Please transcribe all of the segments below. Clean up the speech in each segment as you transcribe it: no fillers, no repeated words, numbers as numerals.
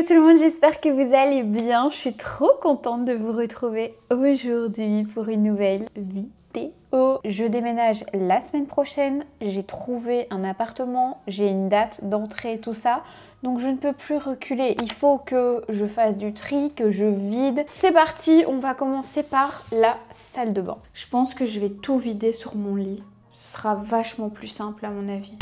tout le monde, j'espère que vous allez bien. Je suis trop contente de vous retrouver aujourd'hui pour une nouvelle vidéo. Je déménage la semaine prochaine, j'ai trouvé un appartement, j'ai une date d'entrée, tout ça. Donc je ne peux plus reculer, il faut que je fasse du tri, que je vide. C'est parti, on va commencer par la salle de bain. Je pense que je vais tout vider sur mon lit. Ce sera vachement plus simple à mon avis.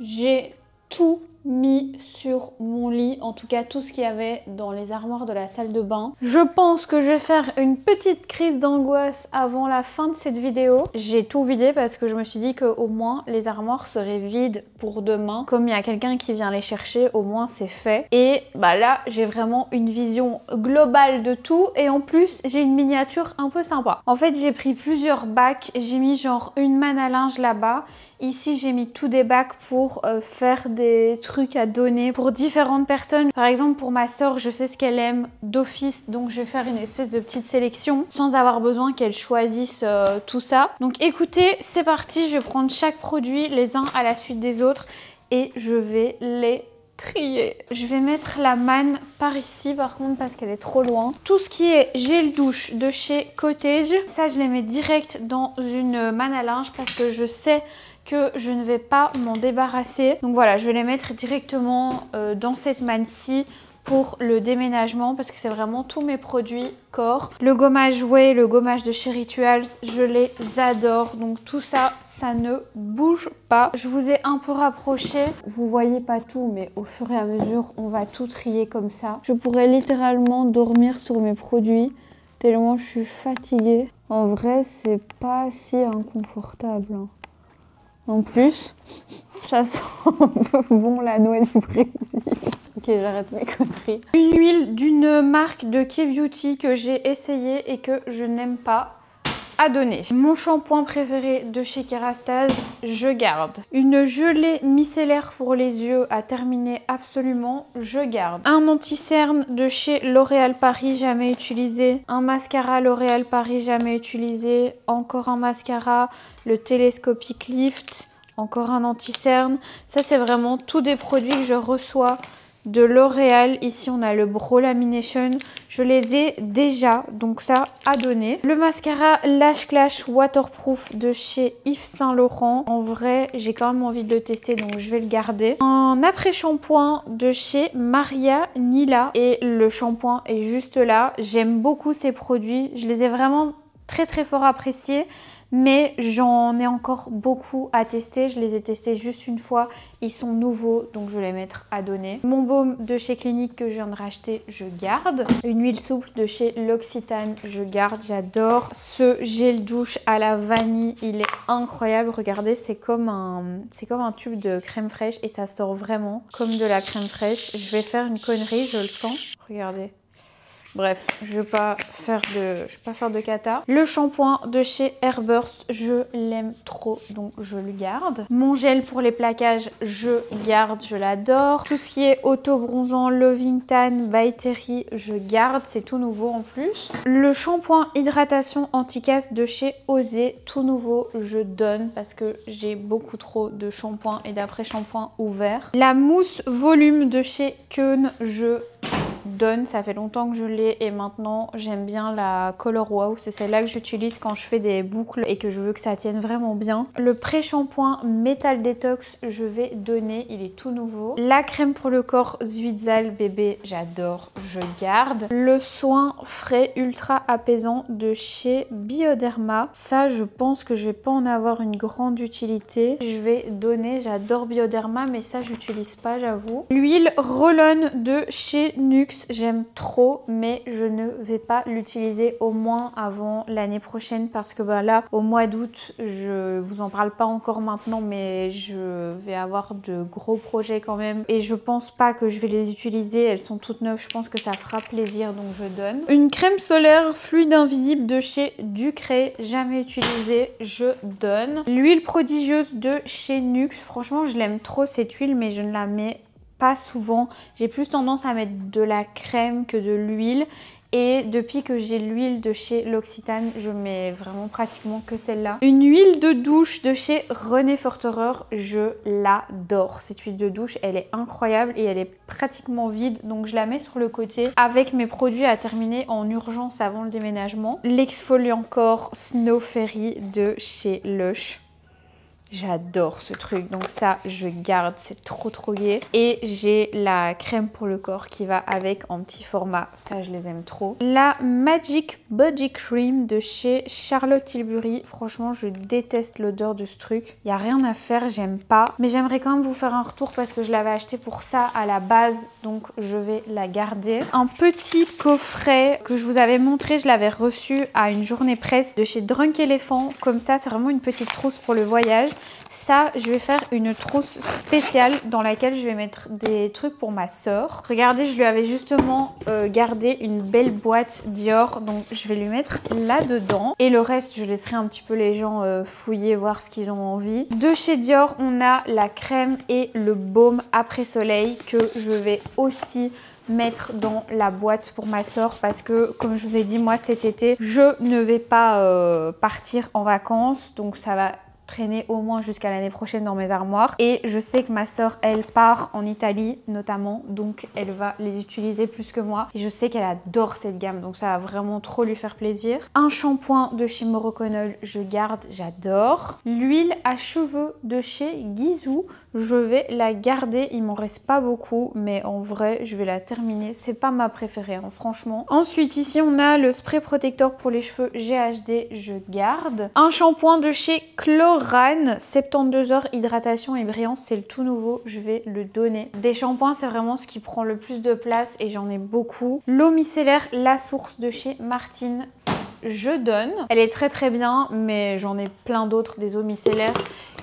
J'ai tout mis sur mon lit, en tout cas tout ce qu'il y avait dans les armoires de la salle de bain. Je pense que je vais faire une petite crise d'angoisse avant la fin de cette vidéo. J'ai tout vidé parce que je me suis dit qu'au moins les armoires seraient vides pour demain. Comme il y a quelqu'un qui vient les chercher, au moins c'est fait. Et bah là, j'ai vraiment une vision globale de tout et en plus, j'ai une miniature un peu sympa. En fait, j'ai pris plusieurs bacs, j'ai mis genre une manne à linge là-bas. Ici, j'ai mis tous des bacs pour faire des trucs à donner pour différentes personnes. Par exemple, pour ma soeur, je sais ce qu'elle aime d'office, donc je vais faire une espèce de petite sélection sans avoir besoin qu'elle choisisse tout ça. Donc écoutez, c'est parti, je vais prendre chaque produit les uns à la suite des autres et je vais les trier. Je vais mettre la manne par ici par contre parce qu'elle est trop loin. Tout ce qui est gel douche de chez Cottage, ça je les mets direct dans une manne à linge parce que je sais que je ne vais pas m'en débarrasser. Donc voilà, je vais les mettre directement dans cette manne-ci pour le déménagement parce que c'est vraiment tous mes produits corps. Le gommage Way, le gommage de chez Rituals, je les adore. Donc tout ça, ça ne bouge pas. Je vous ai un peu rapproché. Vous voyez pas tout, mais au fur et à mesure, on va tout trier comme ça. Je pourrais littéralement dormir sur mes produits tellement je suis fatiguée. En vrai, c'est pas si inconfortable, hein. En plus, ça sent un peu bon la noix du Brésil. Ok, j'arrête mes conneries. Une huile d'une marque de K-Beauty que j'ai essayé et que je n'aime pas à donner. Mon shampoing préféré de chez Kérastase, je garde. Une gelée micellaire pour les yeux à terminer absolument, je garde. Un anti-cerne de chez L'Oréal Paris, jamais utilisé. Un mascara L'Oréal Paris, jamais utilisé. Encore un mascara, le Telescopic Lift. Encore un anti-cerne. Ça, c'est vraiment tous des produits que je reçois de L'Oréal. Ici on a le Brow Lamination, je les ai déjà, donc ça à donner. Le mascara Lash Clash Waterproof de chez Yves Saint Laurent, en vrai j'ai quand même envie de le tester donc je vais le garder. Un après-shampoing de chez Maria Nila et le shampoing est juste là. J'aime beaucoup ces produits, je les ai vraiment très fort appréciés. Mais j'en ai encore beaucoup à tester. Je les ai testés juste une fois. Ils sont nouveaux, donc je vais les mettre à donner. Mon baume de chez Clinique que je viens de racheter, je garde. Une huile souple de chez L'Occitane, je garde. J'adore. Ce gel douche à la vanille, il est incroyable. Regardez, c'est comme un tube de crème fraîche et ça sort vraiment comme de la crème fraîche. Je vais faire une connerie, je le sens. Regardez. Bref, je vais pas faire de cata. Le shampoing de chez Airburst, je l'aime trop, donc je le garde. Mon gel pour les plaquages, je garde, je l'adore. Tout ce qui est auto-bronzant Loving Tan by Terry, je garde, c'est tout nouveau en plus. Le shampoing hydratation anti-casse de chez Osé, tout nouveau, je donne parce que j'ai beaucoup trop de shampoing et d'après-shampoing ouverts. La mousse volume de chez Keun, je donne, ça fait longtemps que je l'ai et maintenant j'aime bien la Color Wow, c'est celle-là que j'utilise quand je fais des boucles et que je veux que ça tienne vraiment bien. Le pré-shampoing Metal Detox, je vais donner, il est tout nouveau. La crème pour le corps Zuidzal bébé, j'adore, je garde. Le soin frais ultra apaisant de chez Bioderma, ça je pense que je vais pas en avoir une grande utilité, je vais donner, j'adore Bioderma mais ça j'utilise pas, j'avoue. L'huile Roll-On de chez Nuxe, j'aime trop mais je ne vais pas l'utiliser au moins avant l'année prochaine parce que bah, là au mois d'août je vous en parle pas encore maintenant mais je vais avoir de gros projets quand même et je pense pas que je vais les utiliser, elles sont toutes neuves, je pense que ça fera plaisir donc je donne. Une crème solaire fluide invisible de chez Ducré, jamais utilisée, je donne. L'huile prodigieuse de chez Nuxe, franchement je l'aime trop cette huile mais je ne la mets pas souvent. J'ai plus tendance à mettre de la crème que de l'huile. Et depuis que j'ai l'huile de chez L'Occitane, je mets vraiment pratiquement que celle-là. Une huile de douche de chez René Forterer, je l'adore. Cette huile de douche, elle est incroyable et elle est pratiquement vide. Donc je la mets sur le côté avec mes produits à terminer en urgence avant le déménagement. L'exfoliant corps Snow Fairy de chez Lush. J'adore ce truc, donc ça je garde, c'est trop gai. Et j'ai la crème pour le corps qui va avec en petit format, ça je les aime trop. La Magic Body Cream de chez Charlotte Tilbury, franchement je déteste l'odeur de ce truc. Il n'y a rien à faire, j'aime pas. Mais j'aimerais quand même vous faire un retour parce que je l'avais acheté pour ça à la base, donc je vais la garder. Un petit coffret que je vous avais montré, je l'avais reçu à une journée presse de chez Drunk Elephant. Comme ça, c'est vraiment une petite trousse pour le voyage. Ça, je vais faire une trousse spéciale dans laquelle je vais mettre des trucs pour ma soeur. Regardez, je lui avais justement gardé une belle boîte Dior, donc je vais lui mettre là-dedans. Et le reste, je laisserai un petit peu les gens fouiller, voir ce qu'ils ont envie. De chez Dior, on a la crème et le baume après soleil que je vais aussi mettre dans la boîte pour ma soeur parce que comme je vous ai dit, moi cet été je ne vais pas partir en vacances, donc ça va traîner au moins jusqu'à l'année prochaine dans mes armoires. Et je sais que ma soeur, elle part en Italie notamment, donc elle va les utiliser plus que moi. Et je sais qu'elle adore cette gamme, donc ça va vraiment trop lui faire plaisir. Un shampoing de chez Moroconol, je garde, j'adore. L'huile à cheveux de chez Guizou, je vais la garder. Il m'en reste pas beaucoup, mais en vrai, je vais la terminer. C'est pas ma préférée, hein, franchement. Ensuite, ici, on a le spray protecteur pour les cheveux GHD, je garde. Un shampoing de chez Chlorane, 72 heures, hydratation et brillance, c'est le tout nouveau, je vais le donner. Des shampoings, c'est vraiment ce qui prend le plus de place et j'en ai beaucoup. L'eau micellaire, La Source de chez Martine, je donne. Elle est très bien, mais j'en ai plein d'autres, des eaux micellaires.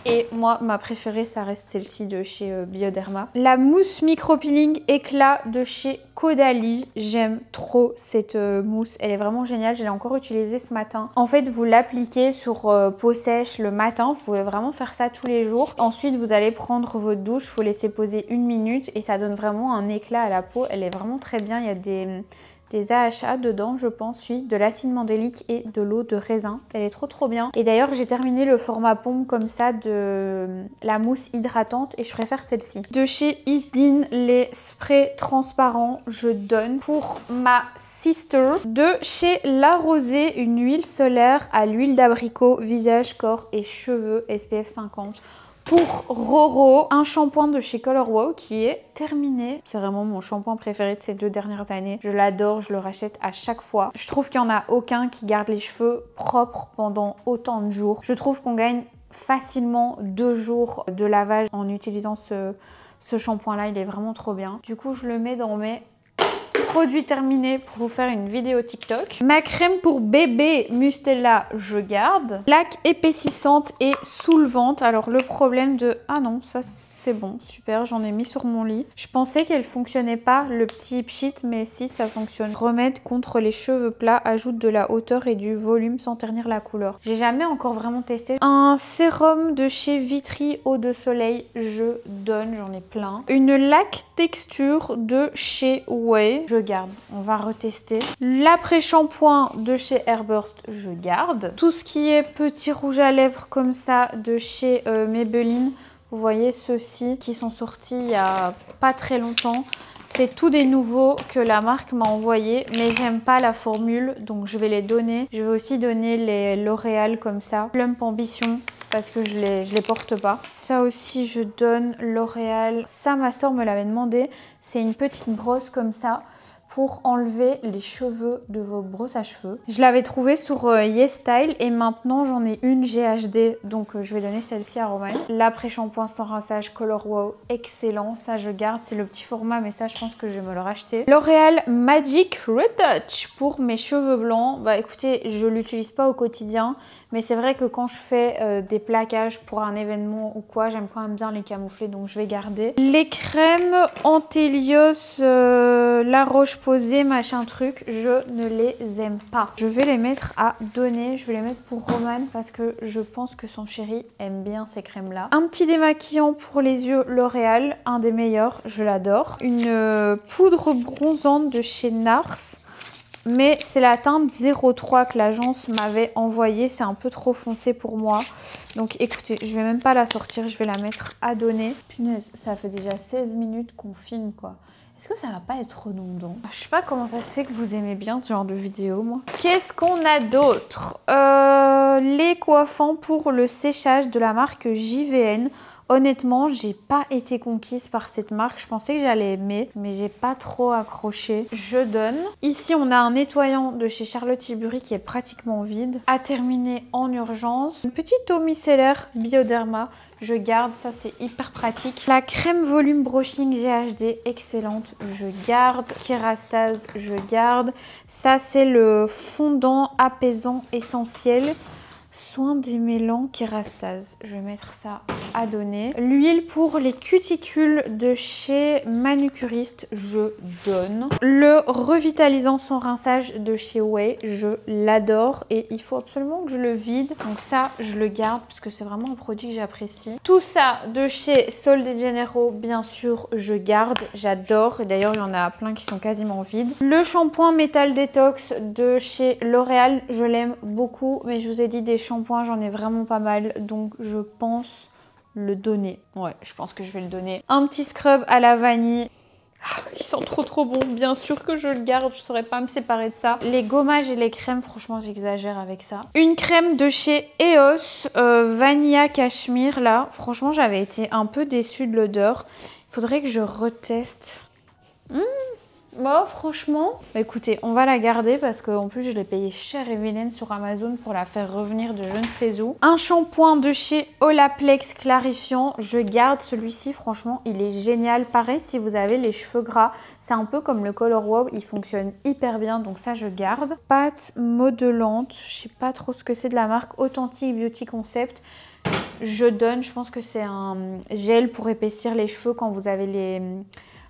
Et moi, ma préférée, ça reste celle-ci de chez Bioderma. La mousse micro-peeling éclat de chez Caudalie. J'aime trop cette mousse. Elle est vraiment géniale. Je l'ai encore utilisée ce matin. En fait, vous l'appliquez sur peau sèche le matin. Vous pouvez vraiment faire ça tous les jours. Ensuite, vous allez prendre votre douche. Il faut laisser poser 1 minute et ça donne vraiment un éclat à la peau. Elle est vraiment très bien. Il y a des AHA dedans, je pense, oui, de l'acide mandélique et de l'eau de raisin. Elle est trop bien. Et d'ailleurs, j'ai terminé le format pompe comme ça de la mousse hydratante et je préfère celle-ci. De chez Isdin, les sprays transparents, je donne. Pour ma sister, de chez La Rosée, une huile solaire à l'huile d'abricot, visage, corps et cheveux, SPF 50. Pour Roro, un shampoing de chez Color Wow qui est terminé. C'est vraiment mon shampoing préféré de ces 2 dernières années. Je l'adore, je le rachète à chaque fois. Je trouve qu'il n'y en a aucun qui garde les cheveux propres pendant autant de jours. Je trouve qu'on gagne facilement 2 jours de lavage en utilisant ce shampoing-là. Il est vraiment trop bien. Du coup, je le mets dans mes produit terminé pour vous faire une vidéo TikTok. Ma crème pour bébé Mustela, je garde. Laque épaississante et soulevante. Alors le problème de... Ah non, ça c'est bon, super, j'en ai mis sur mon lit. Je pensais qu'elle fonctionnait pas, le petit pchit, mais si, ça fonctionne. Remède contre les cheveux plats, ajoute de la hauteur et du volume sans ternir la couleur. J'ai jamais encore vraiment testé. Un sérum de chez Vitry Eau de Soleil, je donne, j'en ai plein. Une laque texture de chez Way, je garde. On va retester. L'après-shampoing de chez Airburst, je garde. Tout ce qui est petit rouge à lèvres comme ça de chez Maybelline, vous voyez ceux-ci qui sont sortis il y a pas très longtemps. C'est tous des nouveaux que la marque m'a envoyé, mais j'aime pas la formule, donc je vais les donner. Je vais aussi donner les L'Oréal comme ça, Plump Ambition, parce que je les porte pas. Ça aussi, je donne L'Oréal. Ça, ma soeur me l'avait demandé. C'est une petite brosse comme ça pour enlever les cheveux de vos brosses à cheveux. Je l'avais trouvé sur YesStyle et maintenant j'en ai une GHD, donc je vais donner celle-ci à Romain. L'après-shampoing sans rinçage Color Wow, excellent, ça je garde, c'est le petit format, mais ça je pense que je vais me le racheter. L'Oréal Magic Retouch pour mes cheveux blancs. Bah écoutez, je l'utilise pas au quotidien, mais c'est vrai que quand je fais des plaquages pour un événement ou quoi, j'aime quand même bien les camoufler, donc je vais garder. Les crèmes Antelios La Roche roche-posée, machin truc, je ne les aime pas. Je vais les mettre à donner, je vais les mettre pour Romane parce que je pense que son chéri aime bien ces crèmes-là. Un petit démaquillant pour les yeux L'Oréal, un des meilleurs, je l'adore. Une poudre bronzante de chez Nars. Mais c'est la teinte 03 que l'agence m'avait envoyée. C'est un peu trop foncé pour moi. Donc écoutez, je vais même pas la sortir. Je vais la mettre à donner. Punaise, ça fait déjà 16 minutes qu'on filme quoi. Est-ce que ça va pas être redondant? Je sais pas comment ça se fait que vous aimez bien ce genre de vidéo, moi. Qu'est-ce qu'on a d'autre? Les coiffants pour le séchage de la marque JVN. Honnêtement, j'ai pas été conquise par cette marque. Je pensais que j'allais aimer, mais j'ai pas trop accroché. Je donne. Ici, on a un nettoyant de chez Charlotte Tilbury qui est pratiquement vide. À terminer en urgence. Une petite eau micellaire Bioderma. Je garde, ça c'est hyper pratique. La crème volume brushing GHD, excellente, je garde. Kérastase, je garde. Ça c'est le fondant apaisant essentiel. Soin démêlant Kérastase. Je vais mettre ça à donner. L'huile pour les cuticules de chez Manucuriste, je donne. Le revitalisant sans rinçage de chez Way, je l'adore. Et il faut absolument que je le vide. Donc ça, je le garde parce que c'est vraiment un produit que j'apprécie. Tout ça de chez Sol de Janeiro, bien sûr, je garde. J'adore. Et d'ailleurs, il y en a plein qui sont quasiment vides. Le shampoing Métal Détox de chez L'Oréal, je l'aime beaucoup. Mais je vous ai dit des shampoing, j'en ai vraiment pas mal, donc je pense le donner. Ouais, je pense que je vais le donner. Un petit scrub à la vanille. Ah, ils sont trop bons, bien sûr que je le garde, je saurais pas me séparer de ça. Les gommages et les crèmes, franchement j'exagère avec ça. Une crème de chez EOS, Vanilla Cachemire là, franchement j'avais été un peu déçue de l'odeur. Il faudrait que je reteste. Bon, franchement, écoutez, on va la garder parce qu'en plus je l'ai payé cher et vilaine sur Amazon pour la faire revenir de je ne sais où. Un shampoing de chez Olaplex clarifiant, je garde celui-ci, franchement il est génial. Pareil si vous avez les cheveux gras, c'est un peu comme le Color Wow, il fonctionne hyper bien, donc ça je garde. Pâte modelante, je sais pas trop ce que c'est de la marque Authentic Beauty Concept. Je donne, je pense que c'est un gel pour épaissir les cheveux quand vous avez les...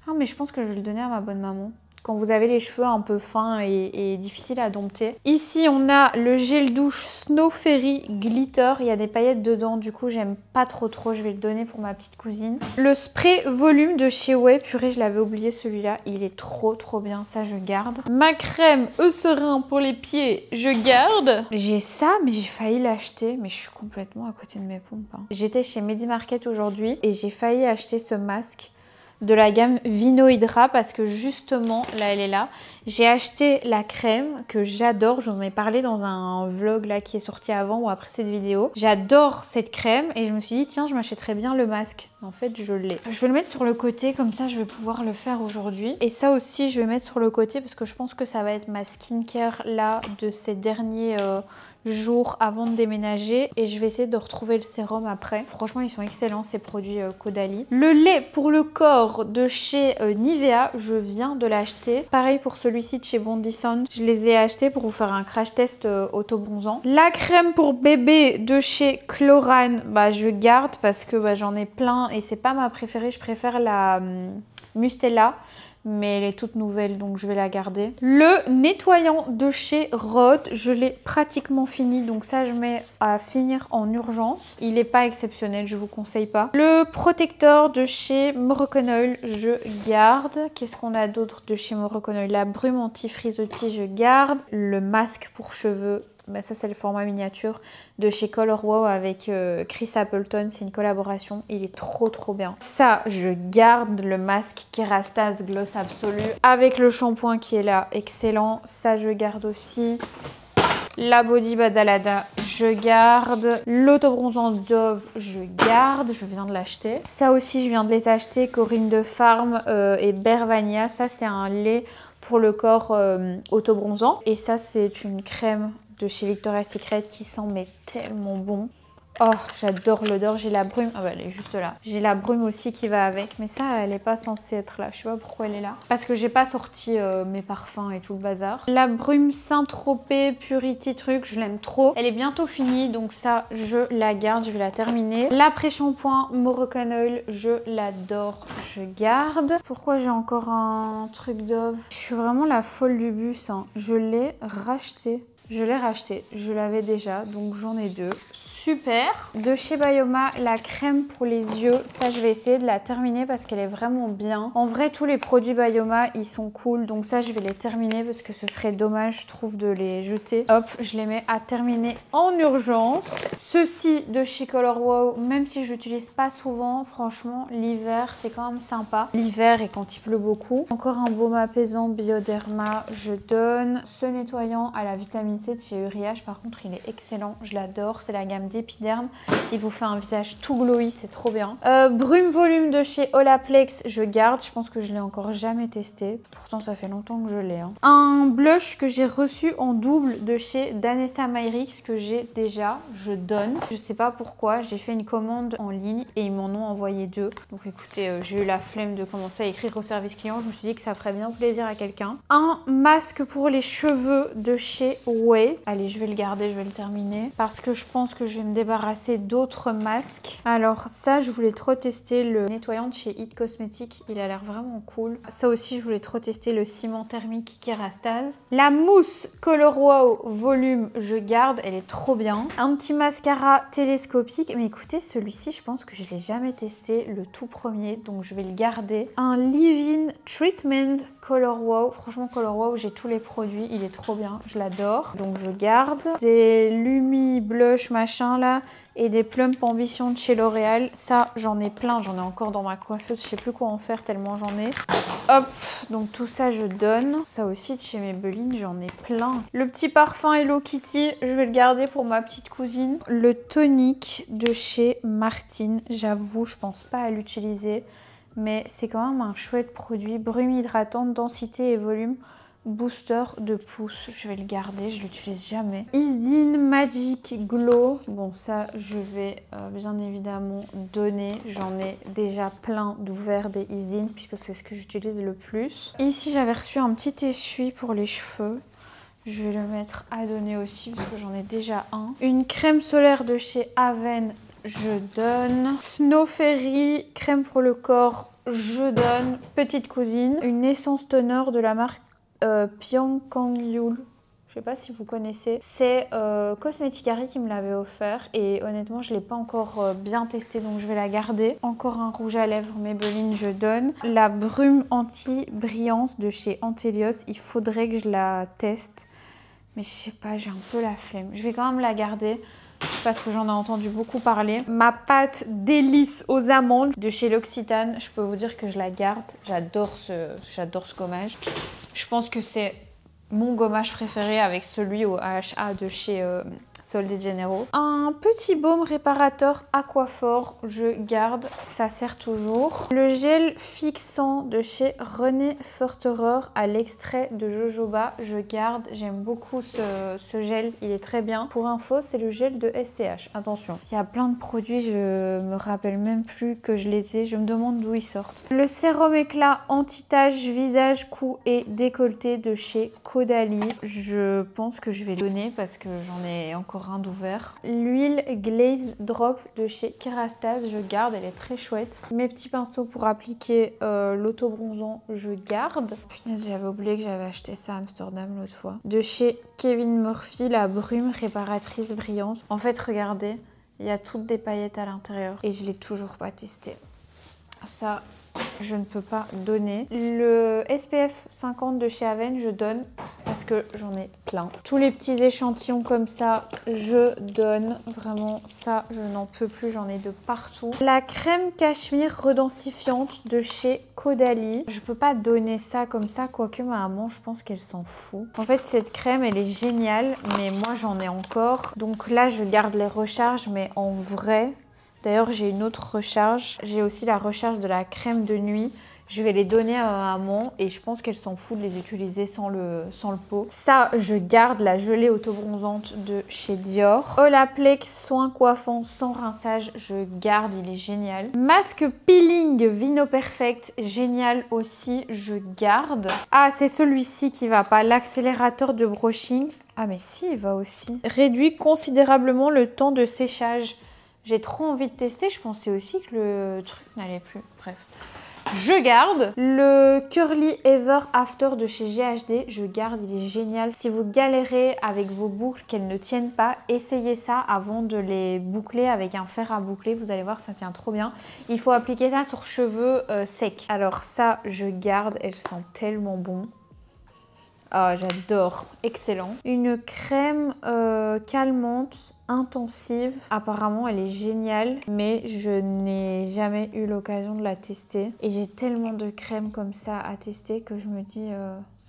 Ah mais je pense que je vais le donner à ma bonne maman. Quand vous avez les cheveux un peu fins et difficiles à dompter. Ici, on a le gel douche Snow Fairy Glitter. Il y a des paillettes dedans, du coup, j'aime pas trop. Je vais le donner pour ma petite cousine. Le spray volume de chez Way. Purée, je l'avais oublié celui-là. Il est trop bien, ça je garde. Ma crème Eucerin pour les pieds, je garde. J'ai ça, mais j'ai failli l'acheter. Mais je suis complètement à côté de mes pompes. Hein. J'étais chez Medi Market aujourd'hui et j'ai failli acheter ce masque de la gamme Vino Hydra parce que justement, là elle est là, j'ai acheté la crème que j'adore, j'en ai parlé dans un vlog là qui est sorti avant ou après cette vidéo. J'adore cette crème et je me suis dit tiens je m'achèterais bien le masque. En fait je l'ai. Je vais le mettre sur le côté comme ça je vais pouvoir le faire aujourd'hui. Et ça aussi je vais mettre sur le côté parce que je pense que ça va être ma skincare là de ces derniers jours avant de déménager et je vais essayer de retrouver le sérum après. Franchement ils sont excellents ces produits Caudalie. Le lait pour le corps de chez Nivea, je viens de l'acheter. Pareil pour celui-ci de chez Bondi Sound, je les ai achetés pour vous faire un crash test auto-bronzant. La crème pour bébé de chez Chlorane, bah je garde parce que bah, j'en ai plein et c'est pas ma préférée, je préfère la Mustela. Mais elle est toute nouvelle donc je vais la garder. Le nettoyant de chez Rhode, je l'ai pratiquement fini donc ça je mets à finir en urgence. Il n'est pas exceptionnel, je vous conseille pas. Le protecteur de chez Moroccan Oil, je garde. Qu'est-ce qu'on a d'autre de chez Moroccan Oil? La brume anti-frisottis, je garde. Le masque pour cheveux. Bah ça c'est le format miniature de chez Color Wow avec Chris Appleton, c'est une collaboration, il est trop bien. Ça je garde, le masque Kérastase Gloss Absolu avec le shampoing qui est là, excellent, ça je garde aussi. La Body Badalada, je garde. L'autobronzant Dove, je garde. Je viens de l'acheter. Ça aussi, je viens de les acheter. Corinne de Farm et Bervania. Ça, c'est un lait pour le corps autobronzant. Et ça, c'est une crème de chez Victoria's Secret qui sent mais tellement bon. Oh, j'adore l'odeur. J'ai la brume. Ah bah, elle est juste là. J'ai la brume aussi qui va avec. Mais ça, elle est pas censée être là. Je sais pas pourquoi elle est là. Parce que j'ai pas sorti mes parfums et tout le bazar. La brume Saint-Tropez Purity truc, je l'aime trop. Elle est bientôt finie. Donc ça, je la garde. Je vais la terminer. L'après-shampoing Moroccan Oil, je l'adore. Je garde. Pourquoi j'ai encore un truc Dove? Je suis vraiment la folle du bus. Hein. Je l'ai racheté. Je l'avais déjà, donc j'en ai deux. Super. De chez Bioma, la crème pour les yeux. Ça, je vais essayer de la terminer parce qu'elle est vraiment bien. En vrai, tous les produits Bioma, ils sont cool. Donc ça, je vais les terminer parce que ce serait dommage, je trouve, de les jeter. Hop, je les mets à terminer en urgence. Ceci de chez Color Wow, même si je l'utilise pas souvent, franchement, l'hiver, c'est quand même sympa. L'hiver et quand il pleut beaucoup. Encore un baume apaisant Bioderma, je donne. Ce nettoyant à la vitamine C de chez Uriage, par contre, il est excellent. Je l'adore. C'est la gamme d'épiderme. Il vous fait un visage tout glowy, c'est trop bien. Brume volume de chez Olaplex, je garde. Je pense que je l'ai encore jamais testé. Pourtant, ça fait longtemps que je l'ai. Hein. Un blush que j'ai reçu en double de chez Danessa Myrix, que j'ai déjà. Je donne. Je sais pas pourquoi. J'ai fait une commande en ligne et ils m'en ont envoyé deux. Donc écoutez, j'ai eu la flemme de commencer à écrire au service client. Je me suis dit que ça ferait bien plaisir à quelqu'un. Un masque pour les cheveux de chez Way. Allez, je vais le garder, je vais le terminer. Parce que je pense que je vais me débarrasser d'autres masques. Alors ça, je voulais trop tester le nettoyant de chez It Cosmetics. Il a l'air vraiment cool. Ça aussi, je voulais trop tester le ciment thermique Kerastase. La mousse Color Wow volume, je garde. Elle est trop bien. Un petit mascara télescopique. Mais écoutez, celui-ci, je pense que je l'ai jamais testé. Le tout premier. Donc, je vais le garder. Un leave-in treatment Color Wow. Franchement, Color Wow, j'ai tous les produits. Il est trop bien. Je l'adore. Donc, je garde. Des Lumi Blush machin là. Et des plump ambition de chez L'Oréal. Ça, j'en ai plein. J'en ai encore dans ma coiffeuse. Je sais plus quoi en faire tellement j'en ai. Hop. Donc, tout ça, je donne. Ça aussi, de chez Maybelline, j'en ai plein. Le petit parfum Hello Kitty, je vais le garder pour ma petite cousine. Le tonique de chez Martine. J'avoue, je pense pas à l'utiliser. Mais c'est quand même un chouette produit. Brume hydratante, densité et volume. Booster de pouce, je vais le garder, je l'utilise jamais. Isdin Magic Glow, bon ça je vais bien évidemment donner. J'en ai déjà plein d'ouverts des Isdin puisque c'est ce que j'utilise le plus. Et ici j'avais reçu un petit essuie pour les cheveux. Je vais le mettre à donner aussi parce que j'en ai déjà un. Une crème solaire de chez Aven, je donne. Snow Fairy, crème pour le corps, je donne. Petite cousine. Une essence toner de la marque Pyong Kang Yul. Je sais pas si vous connaissez. C'est Cosmeticari qui me l'avait offert et honnêtement je l'ai pas encore bien testé donc je vais la garder. Encore un rouge à lèvres Maybelline, je donne. La brume anti-brillance de chez Antelios. Il faudrait que je la teste. Mais je sais pas, j'ai un peu la flemme. Je vais quand même la garder parce que j'en ai entendu beaucoup parler. Ma pâte délice aux amandes de chez L'Occitane. Je peux vous dire que je la garde. J'adore ce gommage. Je pense que c'est mon gommage préféré avec celui au AHA de chez Solde Janeiro. Un petit baume réparateur Aquaphor, je garde, ça sert toujours. Le gel fixant de chez René Forterer à l'extrait de jojoba, je garde. J'aime beaucoup ce gel, il est très bien. Pour info, c'est le gel de SCH. Attention, il y a plein de produits, je me rappelle même plus que je les ai. Je me demande d'où ils sortent. Le sérum éclat anti-tache visage, cou et décolleté de chez Caudalie. Je pense que je vais le donner parce que j'en ai encore un d'ouvert. L'huile Glaze Drop de chez Kerastase, je garde, elle est très chouette. Mes petits pinceaux pour appliquer l'auto-bronzant, je garde. Punaise, j'avais oublié que j'avais acheté ça à Amsterdam l'autre fois. De chez Kevin Murphy, la brume réparatrice brillante. En fait, regardez, il y a toutes des paillettes à l'intérieur et je l'ai toujours pas testé. Ça, je ne peux pas donner. Le SPF 50 de chez Aven, je donne parce que j'en ai plein. Tous les petits échantillons comme ça, je donne. Vraiment, ça, je n'en peux plus. J'en ai de partout. La crème cachemire redensifiante de chez Caudalie. Je peux pas donner ça comme ça, quoique ma maman, je pense qu'elle s'en fout. En fait, cette crème, elle est géniale, mais moi, j'en ai encore. Donc là, je garde les recharges, mais en vrai... D'ailleurs, j'ai une autre recharge. J'ai aussi la recharge de la crème de nuit Je vais les donner à ma maman et je pense qu'elle s'en fout de les utiliser sans le pot. Ça, je garde la gelée autobronzante de chez Dior. Olaplex soin coiffant sans rinçage, je garde, il est génial. Masque peeling Vino Perfect, génial aussi, je garde. Ah, c'est celui-ci qui va pas, l'accélérateur de brushing. Ah mais si, il va aussi. Réduit considérablement le temps de séchage. J'ai trop envie de tester, je pensais aussi que le truc n'allait plus. Bref. Je garde le Curly Ever After de chez GHD. Je garde, il est génial. Si vous galérez avec vos boucles, qu'elles ne tiennent pas, essayez ça avant de les boucler avec un fer à boucler. Vous allez voir, ça tient trop bien. Il faut appliquer ça sur cheveux secs. Alors ça, je garde. Elles sentent tellement bon. Ah, j'adore. Excellent. Une crème calmante intensive. Apparemment, elle est géniale, mais je n'ai jamais eu l'occasion de la tester. Et j'ai tellement de crèmes comme ça à tester que je me dis...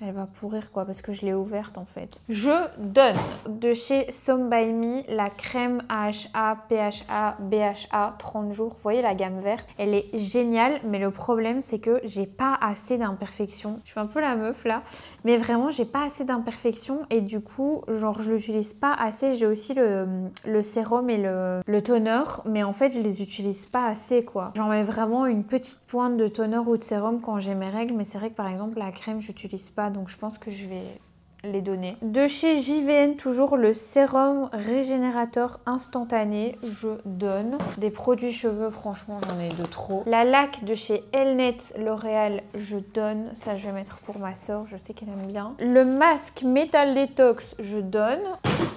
elle va pourrir quoi, parce que je l'ai ouverte en fait. Je donne de chez Some By Me la crème AHA, PHA, BHA 30 jours. Vous voyez la gamme verte, elle est géniale, mais le problème c'est que j'ai pas assez d'imperfections. Je fais un peu la meuf là, mais vraiment j'ai pas assez d'imperfections et du coup, genre je l'utilise pas assez. J'ai aussi le sérum et le toner, mais en fait je les utilise pas assez quoi. J'en mets vraiment une petite pointe de toner ou de sérum quand j'ai mes règles, mais c'est vrai que par exemple la crème j'utilise pas. Donc je pense que je vais les donner. De chez JVN, toujours le sérum régénérateur instantané, je donne. Des produits cheveux, franchement j'en ai de trop. La laque de chez Elnet L'Oréal, je donne. Ça je vais mettre pour ma soeur, je sais qu'elle aime bien. Le masque Metal Detox, je donne.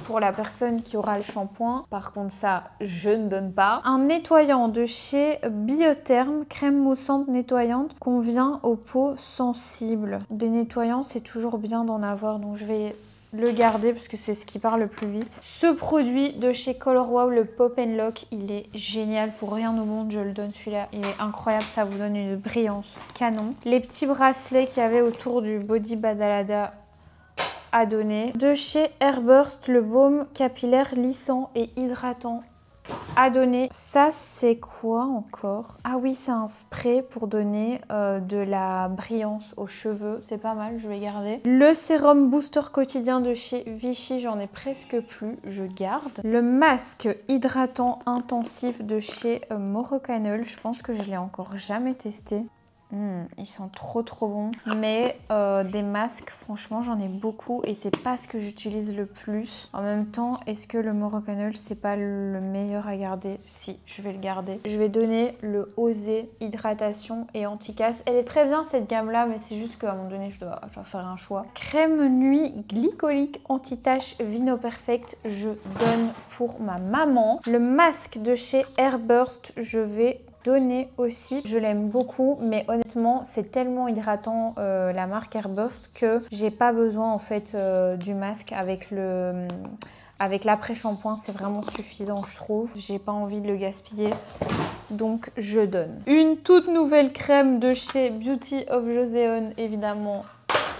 Pour la personne qui aura le shampoing, par contre ça je ne donne pas. Un nettoyant de chez Biotherm, crème moussante nettoyante, convient aux peaux sensibles. Des nettoyants c'est toujours bien d'en avoir, donc je vais le garder parce que c'est ce qui part le plus vite. Ce produit de chez Color Wow, le Pop and Lock, il est génial, pour rien au monde je le donne celui-là, il est incroyable, ça vous donne une brillance canon. Les petits bracelets qu'il y avait autour du Body Badalada à donner. De chez Airburst, le baume capillaire lissant et hydratant à donner. Ça c'est quoi encore? Ah oui, c'est un spray pour donner de la brillance aux cheveux, c'est pas mal, je vais garder. Le sérum booster quotidien de chez Vichy, j'en ai presque plus, je garde. Le masque hydratant intensif de chez Morocanol, je pense que je l'ai encore jamais testé. Ils sont trop bons, mais des masques franchement j'en ai beaucoup et c'est pas ce que j'utilise le plus. En même temps, est-ce que le Morocanol c'est pas le meilleur à garder? Si, je vais le garder. Je vais donner le Osé hydratation et anti-casse. Elle est très bien cette gamme là, mais c'est juste qu'à un moment donné je dois faire un choix. Crème nuit glycolique anti-tache Vino Perfect, je donne pour ma maman. Le masque de chez Airburst, je vais donner aussi. Je l'aime beaucoup, mais honnêtement c'est tellement hydratant la marque Airburst que j'ai pas besoin en fait du masque avec l'après-shampoing, c'est vraiment suffisant je trouve. J'ai pas envie de le gaspiller, donc je donne. Une toute nouvelle crème de chez Beauty of Joseon, évidemment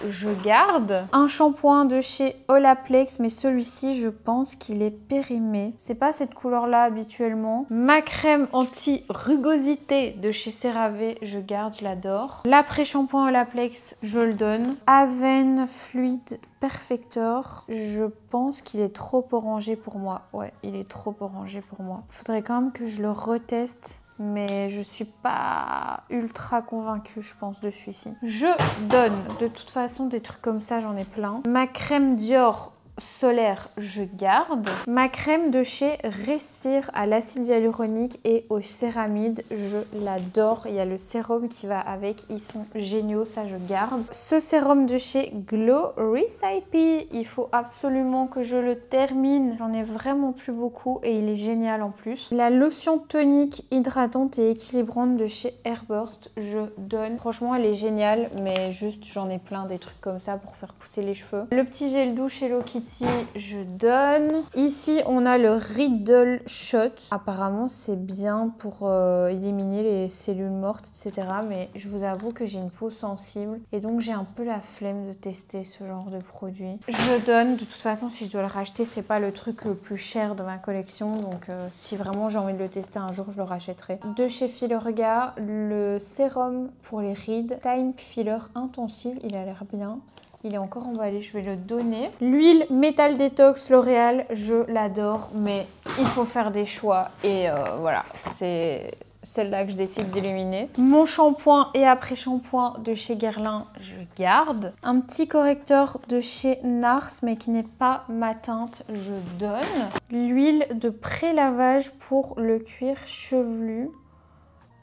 je garde. Un shampoing de chez Olaplex, mais celui-ci je pense qu'il est périmé. C'est pas cette couleur là habituellement. Ma crème anti-rugosité de chez CeraVe, je garde, je l'adore. L'après-shampoing Olaplex, je le donne. Aven Fluid Perfector, je pense qu'il est trop orangé pour moi. Ouais, il est trop orangé pour moi. Faudrait quand même que je le reteste, mais je suis pas ultra convaincue, je pense, de celui-ci. Je donne, de toute façon, des trucs comme ça, j'en ai plein. Ma crème Dior solaire, je garde. Ma crème de chez Respire à l'acide hyaluronique et aux céramides, je l'adore. Il y a le sérum qui va avec, ils sont géniaux, ça je garde. Ce sérum de chez Glow Recipe, il faut absolument que je le termine. J'en ai vraiment plus beaucoup et il est génial en plus. La lotion tonique hydratante et équilibrante de chez Airburst, je donne. Franchement, elle est géniale, mais juste j'en ai plein des trucs comme ça pour faire pousser les cheveux. Le petit gel douche Hello Kitty, Beauty, je donne. Ici, on a le Riddle Shot. Apparemment, c'est bien pour éliminer les cellules mortes, etc. Mais je vous avoue que j'ai une peau sensible et donc j'ai un peu la flemme de tester ce genre de produit. Je donne. De toute façon, si je dois le racheter, c'est pas le truc le plus cher de ma collection. Donc, si vraiment j'ai envie de le tester un jour, je le rachèterai. De chez Filorga, le sérum pour les rides Time Filler Intensive. Il a l'air bien. Il est encore emballé, je vais le donner. L'huile Metal Detox L'Oréal, je l'adore, mais il faut faire des choix. Et voilà, c'est celle-là que je décide d'éliminer. Mon shampoing et après-shampoing de chez Guerlain, je garde. Un petit correcteur de chez Nars, mais qui n'est pas ma teinte, je donne. L'huile de pré-lavage pour le cuir chevelu.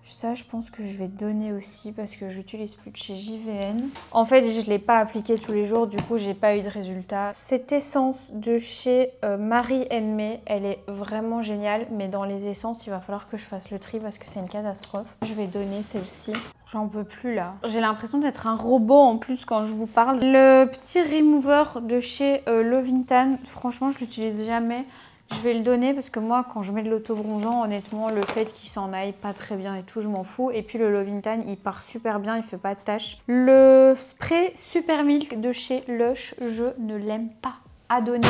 Ça, je pense que je vais donner aussi parce que j'utilise plus de chez JVN. En fait, je ne l'ai pas appliqué tous les jours, du coup, j'ai pas eu de résultat. Cette essence de chez Marie May, elle est vraiment géniale, mais dans les essences, il va falloir que je fasse le tri parce que c'est une catastrophe. Je vais donner celle-ci. J'en peux plus là. J'ai l'impression d'être un robot en plus quand je vous parle. Le petit remover de chez Lovintan, franchement, je l'utilise jamais. Je vais le donner parce que moi, quand je mets de l'auto-bronzant, honnêtement, le fait qu'il s'en aille pas très bien et tout, je m'en fous. Et puis le Lovintan, il part super bien, il fait pas de taches. Le spray Super Milk de chez Lush, je ne l'aime pas à donner.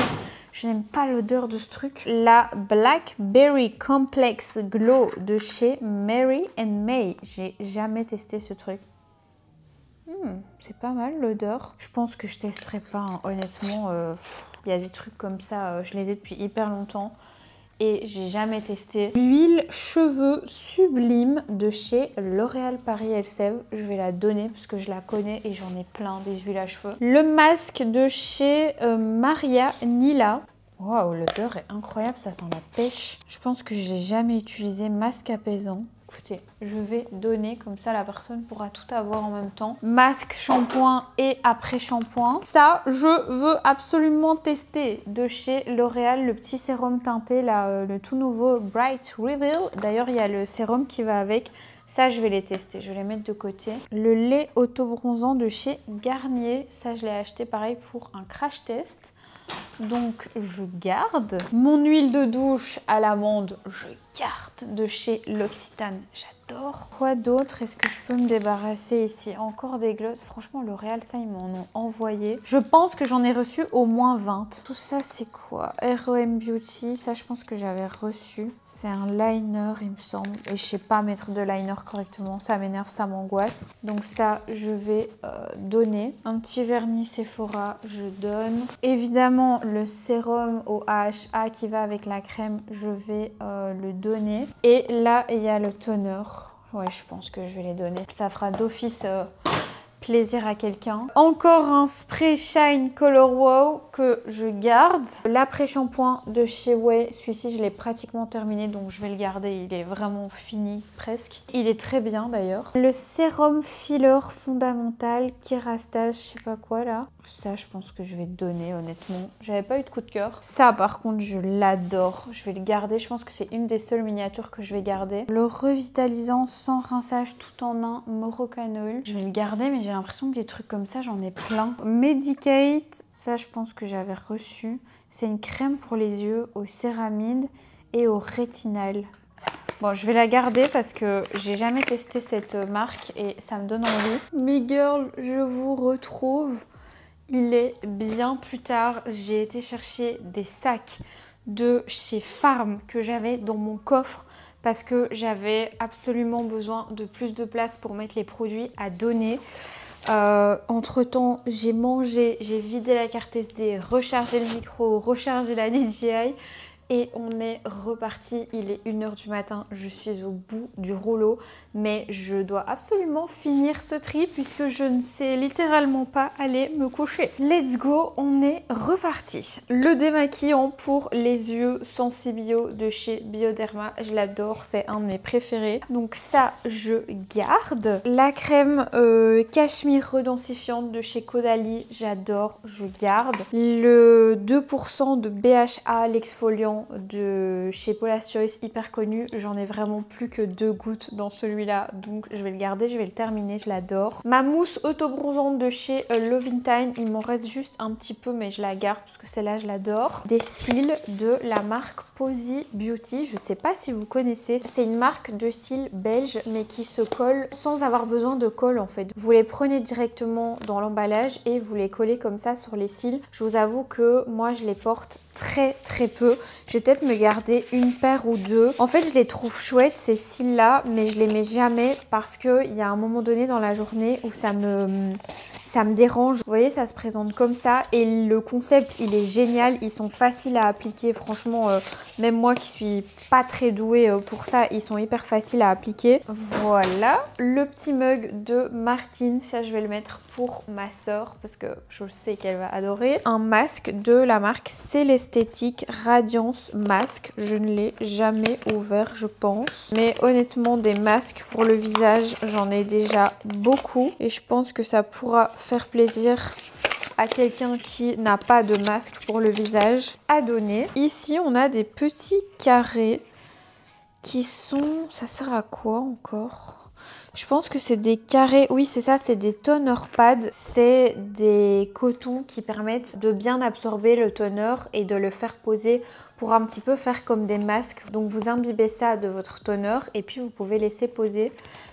Je n'aime pas l'odeur de ce truc. La Blackberry Complex Glow de chez Mary May. J'ai jamais testé ce truc. C'est pas mal l'odeur. Je pense que je testerai pas, hein. Honnêtement. Il y a des trucs comme ça, je les ai depuis hyper longtemps et j'ai jamais testé. L'huile cheveux sublime de chez L'Oréal Paris Elseve, je vais la donner parce que je la connais et j'en ai plein des huiles à cheveux. Le masque de chez Maria Nila. Waouh, l'odeur est incroyable, ça sent la pêche. Je pense que je n'ai jamais utilisé masque apaisant. Écoutez, je vais donner, comme ça la personne pourra tout avoir en même temps. Masque, shampoing et après-shampoing. Ça, je veux absolument tester de chez L'Oréal, le petit sérum teinté, là, le tout nouveau Bright Reveal. D'ailleurs, il y a le sérum qui va avec. Ça, je vais les tester, je vais les mettre de côté. Le lait auto-bronzant de chez Garnier. Ça, je l'ai acheté pareil pour un crash test. Donc je garde. Mon huile de douche à l'amande, je garde de chez L'Occitane. J'adore. Quoi d'autre est-ce que je peux me débarrasser ici? Encore des glosses. Franchement, L'Oréal, ça, ils m'en ont envoyé. Je pense que j'en ai reçu au moins 20. Tout ça, c'est quoi? REM Beauty. Ça, je pense que j'avais reçu. C'est un liner, il me semble. Et je sais pas mettre de liner correctement. Ça m'énerve, ça m'angoisse. Donc ça, je vais donner. Un petit vernis Sephora, je donne. Évidemment, le sérum au AHA qui va avec la crème, je vais le donner. Et là, il y a le toner. Ouais, je pense que je vais les donner. Ça fera d'office plaisir à quelqu'un. Encore un spray Shine Color Wow que je garde. L'après-shampoing de chez Way, celui-ci je l'ai pratiquement terminé donc je vais le garder. Il est vraiment fini presque. Il est très bien d'ailleurs. Le sérum filler fondamental Kerastase, je sais pas quoi là. Ça je pense que je vais donner honnêtement. J'avais pas eu de coup de cœur. Ça par contre je l'adore. Je vais le garder. Je pense que c'est une des seules miniatures que je vais garder. Le revitalisant sans rinçage tout en un Morocanol. Je vais le garder mais j'ai l'impression que des trucs comme ça j'en ai plein. Medicate, ça je pense que j'avais reçu. C'est une crème pour les yeux au céramide et au rétinal. Bon, je vais la garder parce que j'ai jamais testé cette marque et ça me donne envie. Mes girls, je vous retrouve. Il est bien plus tard. J'ai été chercher des sacs de chez Farm que j'avais dans mon coffre parce que j'avais absolument besoin de plus de place pour mettre les produits à donner. Entre temps, j'ai mangé, j'ai vidé la carte SD, rechargé le micro, rechargé la DJI et on est reparti. Il est 1 h du matin, je suis au bout du rouleau, mais je dois absolument finir ce tri puisque je ne sais littéralement pas aller me coucher. Let's go, on est reparti. Le démaquillant pour les yeux Sensibio de chez Bioderma, je l'adore, c'est un de mes préférés. Donc ça, je garde. La crème cachemire redensifiante de chez Caudalie, j'adore, je garde. Le 2% de BHA, l'exfoliant, blanc de chez Paula's Choice, hyper connu. J'en ai vraiment plus que 2 gouttes dans celui-là, donc je vais le garder, je vais le terminer, je l'adore. Ma mousse auto-bronzante de chez Lovintime, il m'en reste juste un petit peu, mais je la garde parce que celle-là, je l'adore. Des cils de la marque Posy Beauty, je sais pas si vous connaissez. C'est une marque de cils belge, mais qui se colle sans avoir besoin de colle en fait. Vous les prenez directement dans l'emballage et vous les collez comme ça sur les cils. Je vous avoue que moi, je les porte très peu. Je vais peut-être me garder une paire ou 2. En fait, je les trouve chouettes ces cils là, mais je les mets jamais parce qu'il y a un moment donné dans la journée où ça me dérange. Vous voyez, ça se présente comme ça et le concept, il est génial. Ils sont faciles à appliquer. Franchement, même moi qui suis pas très douée pour ça, ils sont hyper faciles à appliquer. Voilà, le petit mug de Martine. Ça, je vais le mettre pour ma soeur parce que je sais qu'elle va adorer. Un masque de la marque Célesthétique Radiance Masque. Je ne l'ai jamais ouvert, je pense. Mais honnêtement, des masques pour le visage, j'en ai déjà beaucoup et je pense que ça pourra faire plaisir à quelqu'un qui n'a pas de masque pour le visage à donner. Ici, on a des petits carrés qui sont... Ça sert à quoi encore ? Je pense que c'est des carrés, oui c'est ça, c'est des toner pads. C'est des cotons qui permettent de bien absorber le toner et de le faire poser pour un petit peu faire comme des masques. Donc vous imbibez ça de votre toner et puis vous pouvez laisser poser.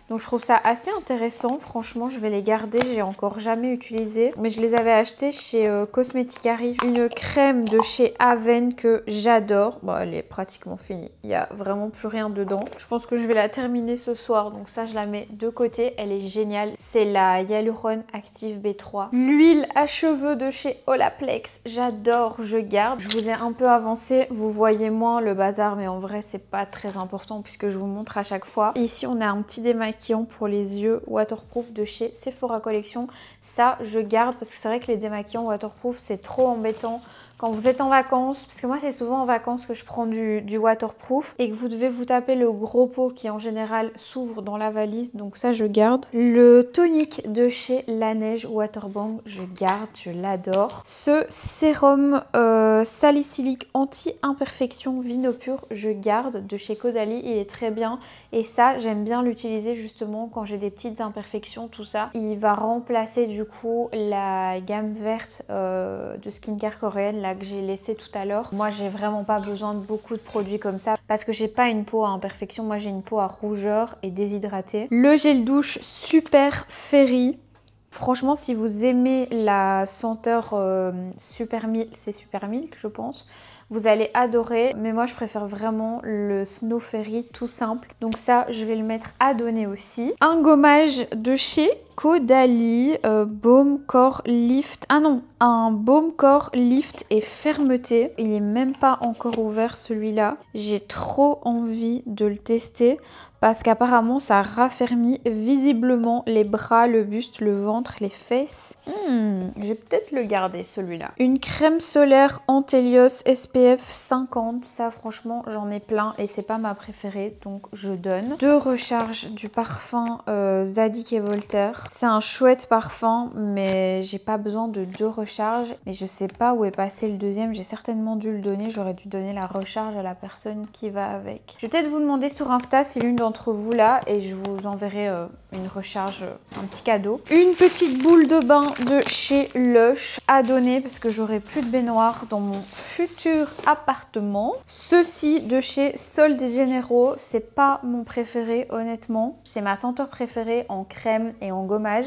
Donc je trouve ça assez intéressant, franchement je vais les garder, j'ai encore jamais utilisé. Mais je les avais achetés chez Cosmeticary. Une crème de chez Aven que j'adore. Bon elle est pratiquement finie, il n'y a vraiment plus rien dedans. Je pense que je vais la terminer ce soir, donc ça je la mets de côté, elle est géniale. C'est la Hyaluron Active B3. L'huile à cheveux de chez Olaplex, j'adore, je garde. Je vous ai un peu avancé, vous voyez moins le bazar, mais en vrai c'est pas très important puisque je vous montre à chaque fois. Ici on a un petit démaquillant pour les yeux waterproof de chez Sephora Collection. Ça je garde parce que c'est vrai que les démaquillants waterproof c'est trop embêtant quand vous êtes en vacances, parce que moi c'est souvent en vacances que je prends du waterproof et que vous devez vous taper le gros pot qui en général s'ouvre dans la valise, donc ça je garde. Le tonique de chez Laneige Waterbank, je garde, je l'adore. Ce sérum salicylique anti-imperfection Vino Pur, je garde de chez Caudalie, il est très bien et ça j'aime bien l'utiliser justement quand j'ai des petites imperfections, tout ça. Il va remplacer du coup la gamme verte de skincare coréenne là que j'ai laissé tout à l'heure. Moi j'ai vraiment pas besoin de beaucoup de produits comme ça parce que j'ai pas une peau à imperfection, moi j'ai une peau à rougeur et déshydratée. Le gel douche Super Fairy. Franchement, si vous aimez la senteur Super Milk, c'est Super Milk je pense, vous allez adorer. Mais moi, je préfère vraiment le Snow Fairy tout simple. Donc ça, je vais le mettre à donner aussi. Un gommage de chez Caudalie, Baume Corps Lift. Ah non, un Baume Corps Lift et Fermeté. Il est même pas encore ouvert celui-là. J'ai trop envie de le tester parce qu'apparemment ça raffermit visiblement les bras, le buste, le ventre, les fesses. Je vais peut-être le garder celui-là. Une crème solaire Antelios SPF 50. Ça franchement j'en ai plein et c'est pas ma préférée donc je donne. Deux recharges du parfum Zadig et Voltaire. C'est un chouette parfum mais j'ai pas besoin de 2 recharges. Mais je sais pas où est passé le deuxième. J'ai certainement dû le donner. J'aurais dû donner la recharge à la personne qui va avec. Je vais peut-être vous demander sur Insta si l'une d'entre vous là et je vous enverrai une recharge, un petit cadeau. Une petite boule de bain de chez Lush à donner parce que j'aurai plus de baignoire dans mon futur appartement. Ceci de chez Sol de Janeiro, c'est pas mon préféré honnêtement. C'est ma senteur préférée en crème et en gommage.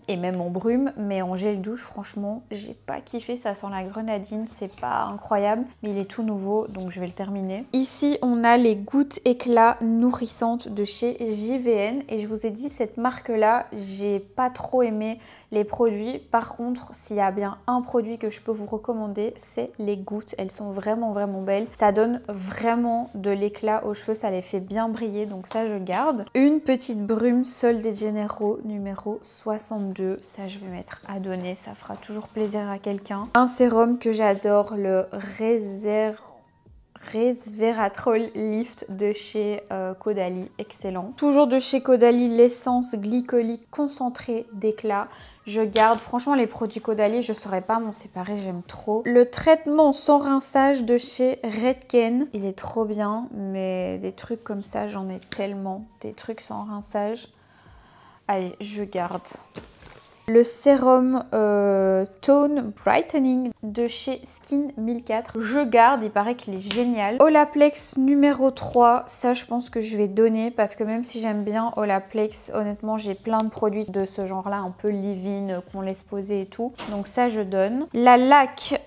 Et même en brume, mais en gel douche franchement j'ai pas kiffé, ça sent la grenadine, c'est pas incroyable mais il est tout nouveau donc je vais le terminer. Ici on a les gouttes éclat nourrissantes de chez JVN et je vous ai dit cette marque là j'ai pas trop aimé les produits. Par contre s'il y a bien un produit que je peux vous recommander c'est les gouttes, elles sont vraiment belles, ça donne vraiment de l'éclat aux cheveux, ça les fait bien briller donc ça je garde. Une petite brume Sol de Janeiro numéro 62, ça je vais mettre à donner, ça fera toujours plaisir à quelqu'un. Un sérum que j'adore, le Resveratrol Lift de chez Caudalie, excellent. Toujours de chez Caudalie, l'essence glycolique concentrée d'éclat. Je garde, franchement les produits Caudalie, je ne saurais pas m'en séparer, j'aime trop. Le traitement sans rinçage de chez Redken, il est trop bien, mais des trucs comme ça, j'en ai tellement. Des trucs sans rinçage. Allez, je garde. Le sérum Tone Brightening de chez Skin 1004. Je garde, il paraît qu'il est génial. Olaplex numéro 3, ça je pense que je vais donner parce que même si j'aime bien Olaplex, honnêtement j'ai plein de produits de ce genre-là, un peu leave-in, qu'on laisse poser et tout. Donc ça je donne. La laque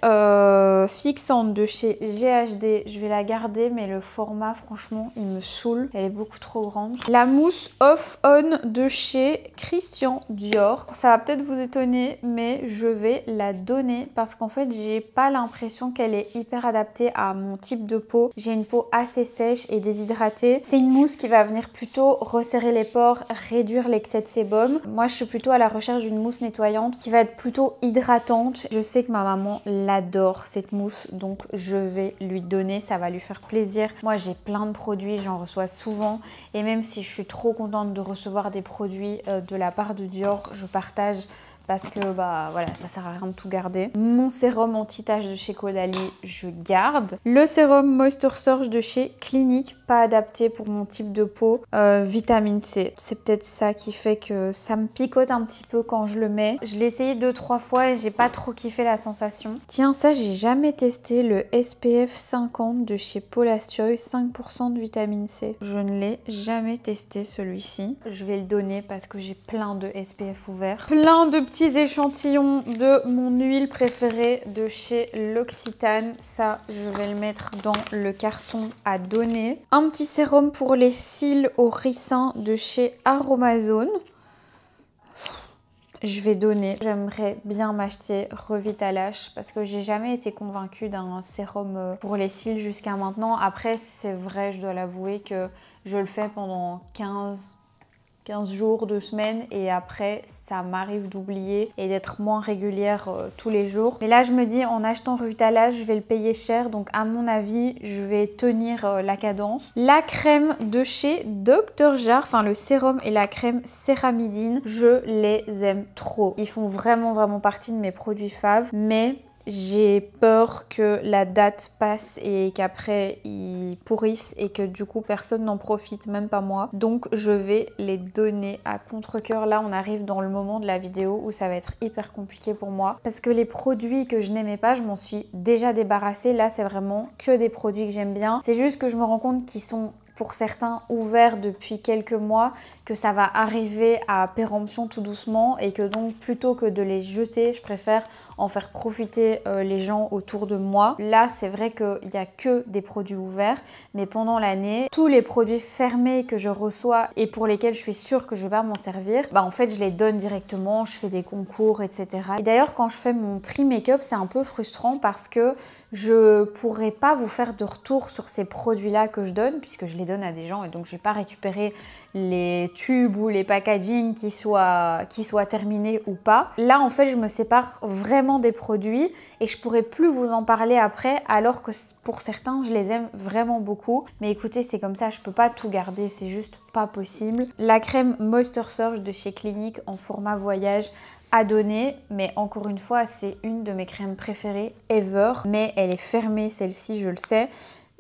fixante de chez GHD, je vais la garder mais le format franchement il me saoule. Elle est beaucoup trop grande. La mousse Off-On de chez Christian Dior. Ça va peut-être vous étonner mais je vais la donner parce qu'en fait j'ai pas l'impression qu'elle est hyper adaptée à mon type de peau. J'ai une peau assez sèche et déshydratée. C'est une mousse qui va venir plutôt resserrer les pores, réduire l'excès de sébum. Moi je suis plutôt à la recherche d'une mousse nettoyante qui va être plutôt hydratante. Je sais que ma maman l'adore cette mousse donc je vais lui donner, ça va lui faire plaisir. Moi j'ai plein de produits, j'en reçois souvent et même si je suis trop contente de recevoir des produits de la part de Dior, je partage parce que bah voilà, ça sert à rien de tout garder. Mon sérum anti-tache de chez Caudalie, je garde. Le sérum Moisture Surge de chez Clinique, pas adapté pour mon type de peau. Vitamine C, c'est peut-être ça qui fait que ça me picote un petit peu quand je le mets. Je l'ai essayé 2-3 fois et j'ai pas trop kiffé la sensation. Tiens, ça j'ai jamais testé, le SPF 50 de chez Paul Astioy, 5% de vitamine C. Je ne l'ai jamais testé celui-ci. Je vais le donner parce que j'ai plein de SPF ouverts. Plein de petits échantillons de mon huile préférée de chez L'Occitane. Ça, je vais le mettre dans le carton à donner. Un petit sérum pour les cils au ricin de chez Aromazone. Je vais donner. J'aimerais bien m'acheter Revitalash parce que j'ai jamais été convaincue d'un sérum pour les cils jusqu'à maintenant. Après, c'est vrai, je dois l'avouer que je le fais pendant 15 jours, 2 semaines et après ça m'arrive d'oublier et d'être moins régulière tous les jours. Mais là je me dis en achetant Revitalash je vais le payer cher donc à mon avis je vais tenir la cadence. La crème de chez Dr Jart, enfin le sérum et la crème céramidine, je les aime trop. Ils font vraiment partie de mes produits faves mais j'ai peur que la date passe et qu'après ils pourrissent et que du coup personne n'en profite, même pas moi. Donc je vais les donner à contre-cœur. Là on arrive dans le moment de la vidéo où ça va être hyper compliqué pour moi parce que les produits que je n'aimais pas, je m'en suis déjà débarrassée. Là c'est vraiment que des produits que j'aime bien. C'est juste que je me rends compte qu'ils sont pour certains ouverts depuis quelques mois, que ça va arriver à péremption tout doucement et que donc plutôt que de les jeter, je préfère en faire profiter les gens autour de moi. Là, c'est vrai qu'il n'y a que des produits ouverts, mais pendant l'année, tous les produits fermés que je reçois et pour lesquels je suis sûre que je vais pas m'en servir, bah en fait, je les donne directement, je fais des concours, etc. Et d'ailleurs, quand je fais mon tri make-up, c'est un peu frustrant parce que je pourrais pas vous faire de retour sur ces produits-là que je donne puisque je les donne à des gens et donc je vais pas récupérer les tubes ou les packaging qui soient terminés ou pas. Là en fait je me sépare vraiment des produits et je pourrais plus vous en parler après alors que pour certains je les aime vraiment beaucoup. Mais écoutez, c'est comme ça, je peux pas tout garder, c'est juste pas possible. La crème Moisture Surge de chez Clinique en format voyage à donner, mais encore une fois c'est une de mes crèmes préférées ever, mais elle est fermée celle-ci, je le sais.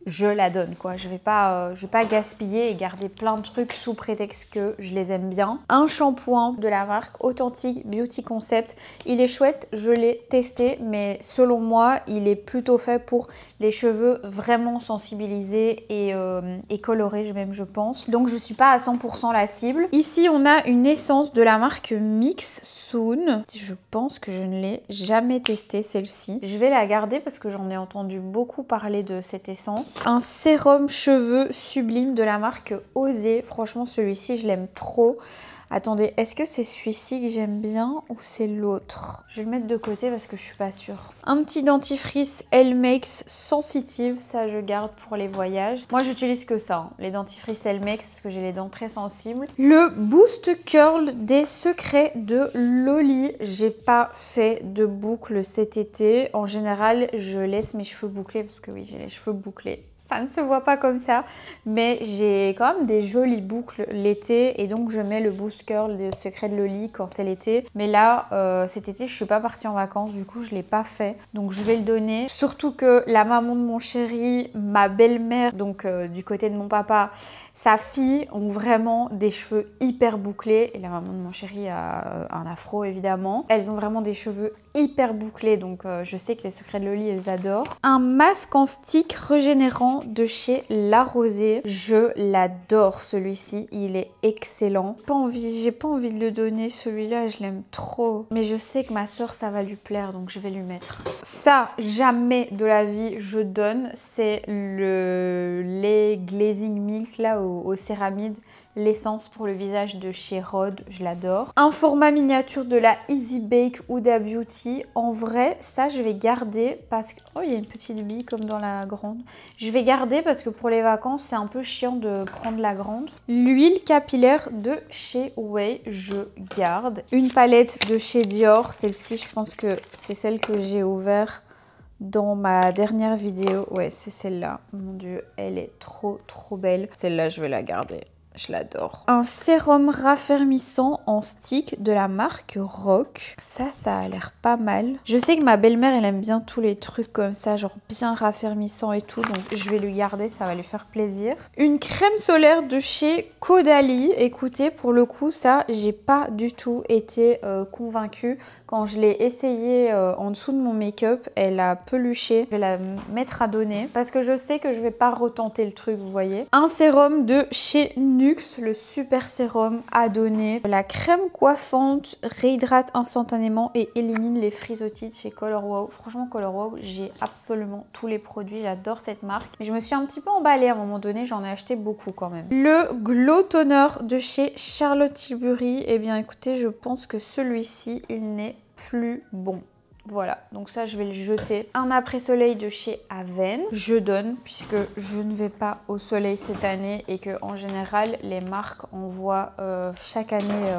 Je la donne quoi, je vais pas gaspiller et garder plein de trucs sous prétexte que je les aime bien. Un shampoing de la marque Authentic Beauty Concept, il est chouette, je l'ai testé mais selon moi il est plutôt fait pour les cheveux vraiment sensibilisés et colorés même je pense. Donc je suis pas à 100% la cible. Ici on a une essence de la marque Mix Soon. Je pense que je ne l'ai jamais testée celle-ci. Je vais la garder parce que j'en ai entendu beaucoup parler de cette essence. Un sérum cheveux sublime de la marque Osé. Franchement celui-ci je l'aime trop. Attendez, est-ce que c'est celui-ci que j'aime bien ou c'est l'autre? Je vais le mettre de côté parce que je suis pas sûre. Un petit dentifrice Elmex sensitive, ça je garde pour les voyages. Moi j'utilise que ça, hein, les dentifrices Elmex parce que j'ai les dents très sensibles. Le Boost Curl des secrets de Loli. J'ai pas fait de boucle cet été. En général, je laisse mes cheveux bouclés parce que oui, j'ai les cheveux bouclés. Ça ne se voit pas comme ça, mais j'ai quand même des jolies boucles l'été et donc je mets le Boost Curl des secrets de Loli quand c'est l'été. Mais là, cet été, je suis pas partie en vacances, du coup, je l'ai pas fait. Donc je vais le donner. Surtout que la maman de mon chéri, ma belle-mère, donc du côté de mon papa, sa fille ont vraiment des cheveux hyper bouclés. Et la maman de mon chéri a un afro évidemment. Elles ont vraiment des cheveux hyper bouclés, donc je sais que les secrets de Loli, elles adorent. Un masque en stick régénérant de chez La Rosée. Je l'adore celui-ci, il est excellent. J'ai pas envie de le donner celui-là, je l'aime trop. Mais je sais que ma soeur, ça va lui plaire, donc je vais lui mettre. Ça, jamais de la vie je donne, c'est le lait glazing milk là au céramide. L'essence pour le visage de chez Rhode, je l'adore. Un format miniature de la Easy Bake Huda Beauty. En vrai, ça je vais garder parce que... Oh, il y a une petite bille comme dans la grande. Je vais garder parce que pour les vacances, c'est un peu chiant de prendre la grande. L'huile capillaire de chez Way, je garde. Une palette de chez Dior. Celle-ci, je pense que c'est celle que j'ai ouverte dans ma dernière vidéo. Ouais, c'est celle-là. Mon Dieu, elle est trop belle. Celle-là, je vais la garder. Je l'adore. Un sérum raffermissant en stick de la marque Rock. Ça a l'air pas mal. Je sais que ma belle-mère, elle aime bien tous les trucs comme ça, genre bien raffermissant et tout. Donc, je vais lui garder, ça va lui faire plaisir. Une crème solaire de chez Caudalie. Écoutez, pour le coup, ça, j'ai pas du tout été convaincue. Quand je l'ai essayé en dessous de mon make-up, elle a peluché. Je vais la mettre à donner parce que je sais que je vais pas retenter le truc, vous voyez. Un sérum de chez Nuxe, le super sérum à donner. La crème coiffante réhydrate instantanément et élimine les frisottis chez Color Wow. Franchement, Color Wow, j'ai absolument tous les produits. J'adore cette marque. Mais je me suis un petit peu emballée à un moment donné. J'en ai acheté beaucoup quand même. Le Glow Toner de chez Charlotte Tilbury. Eh bien, écoutez, je pense que celui-ci, il n'est plus bon. Voilà, donc ça je vais le jeter. Un après-soleil de chez Aven, je donne puisque je ne vais pas au soleil cette année et que en général les marques envoient chaque année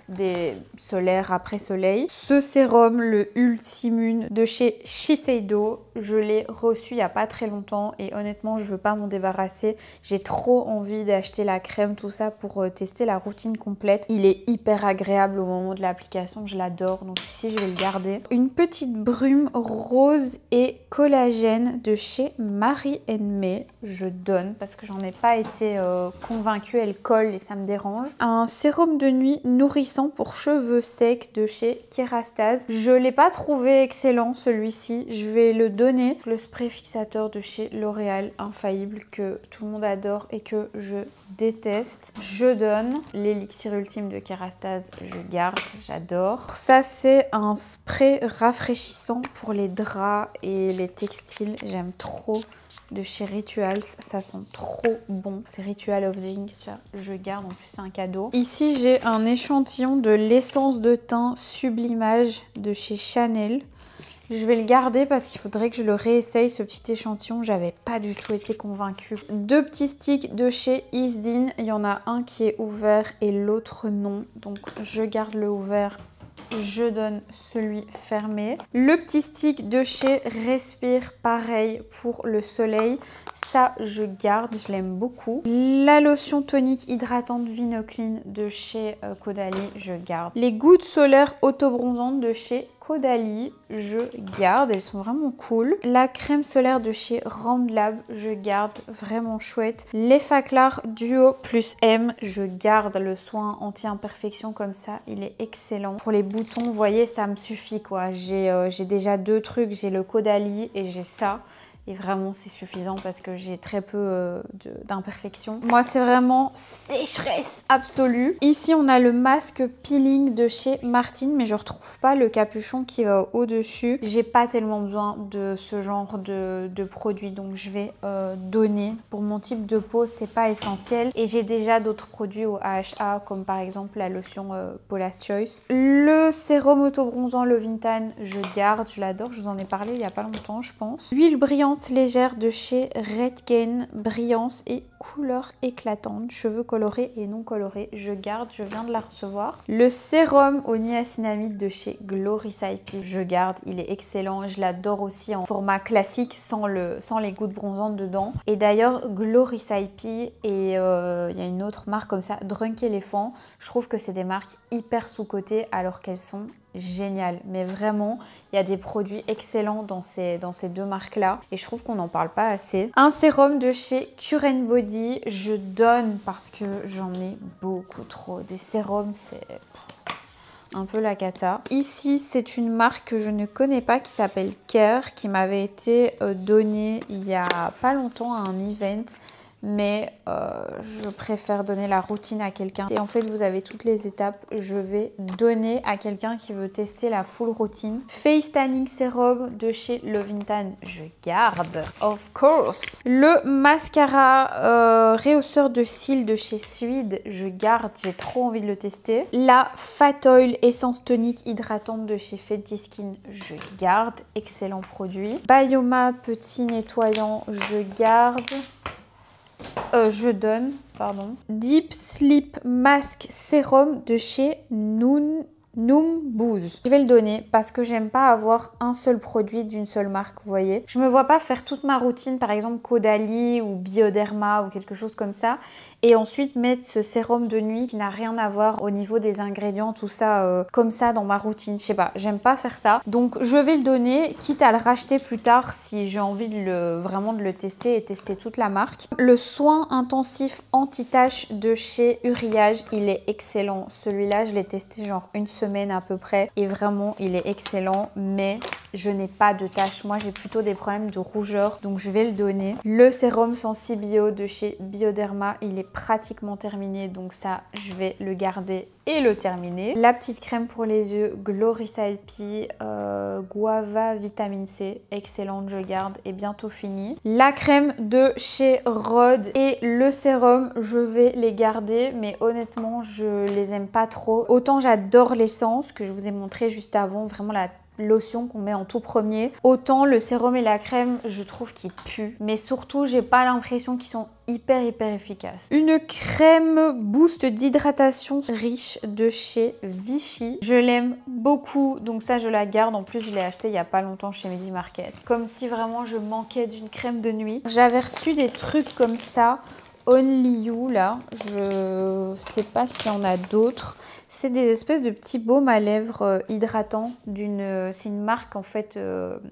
des solaires après soleil. Ce sérum, le Ultimune de chez Shiseido, je l'ai reçu il n'y a pas très longtemps et honnêtement je veux pas m'en débarrasser. J'ai trop envie d'acheter la crème, tout ça pour tester la routine complète. Il est hyper agréable au moment de l'application, je l'adore, donc ici je vais le garder. Une petite brume rose et collagène de chez Marie May, je donne parce que j'en ai pas été convaincue, elle colle et ça me dérange. Un sérum de nuit nourrissant pour cheveux secs de chez Kerastase. Je l'ai pas trouvé excellent celui-ci, je vais le donner. Le spray fixateur de chez L'Oréal, infaillible, que tout le monde adore et que je déteste. Je donne l'élixir ultime de Kerastase, je garde, j'adore. Ça c'est un spray rafraîchissant pour les draps et les textiles, j'aime trop. De chez Rituals, ça sent trop bon. C'est Ritual of Zinc, ça je garde, en plus c'est un cadeau. Ici j'ai un échantillon de l'essence de teint Sublimage de chez Chanel. Je vais le garder parce qu'il faudrait que je le réessaye, ce petit échantillon. J'avais pas du tout été convaincue. Deux petits sticks de chez Isdin. Il y en a un qui est ouvert et l'autre non. Donc je garde le ouvert. Je donne celui fermé. Le petit stick de chez Respire, pareil pour le soleil. Ça, je garde, je l'aime beaucoup. La lotion tonique hydratante Vinoclean de chez Caudalie, je garde. Les gouttes solaires auto-bronzantes de chez Caudalie, je garde, elles sont vraiment cool. La crème solaire de chez Randlab, je garde, vraiment chouette. Les Faclar Duo plus M, je garde le soin anti-imperfection comme ça, il est excellent. Pour les boutons, vous voyez, ça me suffit quoi. J'ai déjà deux trucs, j'ai le Caudalie et j'ai ça. Et vraiment, c'est suffisant parce que j'ai très peu d'imperfections. Moi, c'est vraiment sécheresse absolue. Ici, on a le masque peeling de chez Martine, mais je retrouve pas le capuchon qui va au-dessus. J'ai pas tellement besoin de ce genre de produit, donc je vais donner. Pour mon type de peau, c'est pas essentiel. Et j'ai déjà d'autres produits au AHA, comme par exemple la lotion Paula's Choice. Le sérum auto-bronzant Levintan, je garde, je l'adore. Je vous en ai parlé il y a pas longtemps, je pense. L'huile brillante légère de chez Redken, brillance et couleur éclatante, cheveux colorés et non colorés, je garde, je viens de la recevoir. Le sérum au niacinamide de chez Gloricide, je garde, il est excellent, je l'adore aussi en format classique sans les gouttes bronzantes dedans. Et d'ailleurs Gloricide et il y a une autre marque comme ça, Drunk Elephant, je trouve que c'est des marques hyper sous-cotées alors qu'elles sont génial, mais vraiment il y a des produits excellents dans ces deux marques là et je trouve qu'on n'en parle pas assez. Un sérum de chez Cure Body, je donne parce que j'en ai beaucoup trop. Des sérums, c'est un peu la cata. Ici, c'est une marque que je ne connais pas qui s'appelle Care, qui m'avait été donnée il y a pas longtemps à un event. Mais je préfère donner la routine à quelqu'un. Et en fait, vous avez toutes les étapes. Je vais donner à quelqu'un qui veut tester la full routine. Face Tanning Serum de chez Levintan, je garde, of course. Le mascara rehausseur de cils de chez Suede, je garde. J'ai trop envie de le tester. La Fat Oil essence tonique hydratante de chez Fenty Skin, je garde. Excellent produit. Bioma petit nettoyant, je garde. Je donne, pardon. Deep Sleep Mask Sérum de chez Numbooz. Je vais le donner parce que j'aime pas avoir un seul produit d'une seule marque, vous voyez. Je me vois pas faire toute ma routine, par exemple Caudalie ou Bioderma ou quelque chose comme ça, et ensuite mettre ce sérum de nuit qui n'a rien à voir au niveau des ingrédients, tout ça, comme ça dans ma routine. Je sais pas, j'aime pas faire ça. Donc je vais le donner, quitte à le racheter plus tard si j'ai envie vraiment de le tester et tester toute la marque. Le soin intensif anti-tache de chez Uriage, il est excellent. Celui-là, je l'ai testé genre une semaine à peu près et vraiment il est excellent, mais je n'ai pas de taches. Moi j'ai plutôt des problèmes de rougeur, donc je vais le donner. Le sérum Sensi Bio de chez Bioderma, il est pratiquement terminé, donc ça je vais le garder et le terminer. La petite crème pour les yeux Gloricide Guava Vitamine C, excellente, je garde, et bientôt fini. La crème de chez Rhode et le sérum, je vais les garder, mais honnêtement je les aime pas trop. Autant j'adore l'essence que je vous ai montré juste avant, vraiment la lotion qu'on met en tout premier, autant le sérum et la crème je trouve qu'ils puent, mais surtout j'ai pas l'impression qu'ils sont hyper efficaces. Une crème boost d'hydratation riche de chez Vichy, je l'aime beaucoup, donc ça je la garde. En plus je l'ai acheté il y a pas longtemps chez Medi Market, comme si vraiment je manquais d'une crème de nuit. J'avais reçu des trucs comme ça Only You là, je sais pas s'il y en a d'autres. C'est des espèces de petits baumes à lèvres hydratants c'est une marque en fait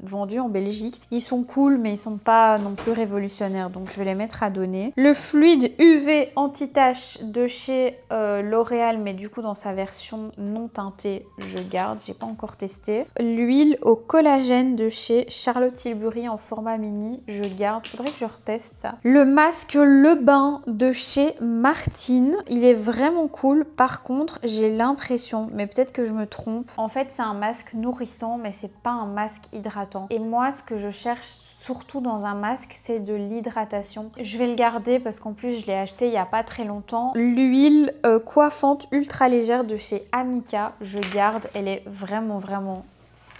vendue en Belgique. Ils sont cool mais ils sont pas non plus révolutionnaires, donc je vais les mettre à donner. Le fluide UV anti-tache de chez L'Oréal, mais du coup dans sa version non teintée, je garde, j'ai pas encore testé. L'huile au collagène de chez Charlotte Tilbury en format mini, je garde, faudrait que je reteste ça. Le masque Le Bain de chez Martine, il est vraiment cool. Par contre j'ai l'impression, mais peut-être que je me trompe, en fait c'est un masque nourrissant mais c'est pas un masque hydratant, et moi ce que je cherche surtout dans un masque c'est de l'hydratation. Je vais le garder parce qu'en plus je l'ai acheté il y a pas très longtemps. L'huile coiffante ultra légère de chez Amica, je garde, elle est vraiment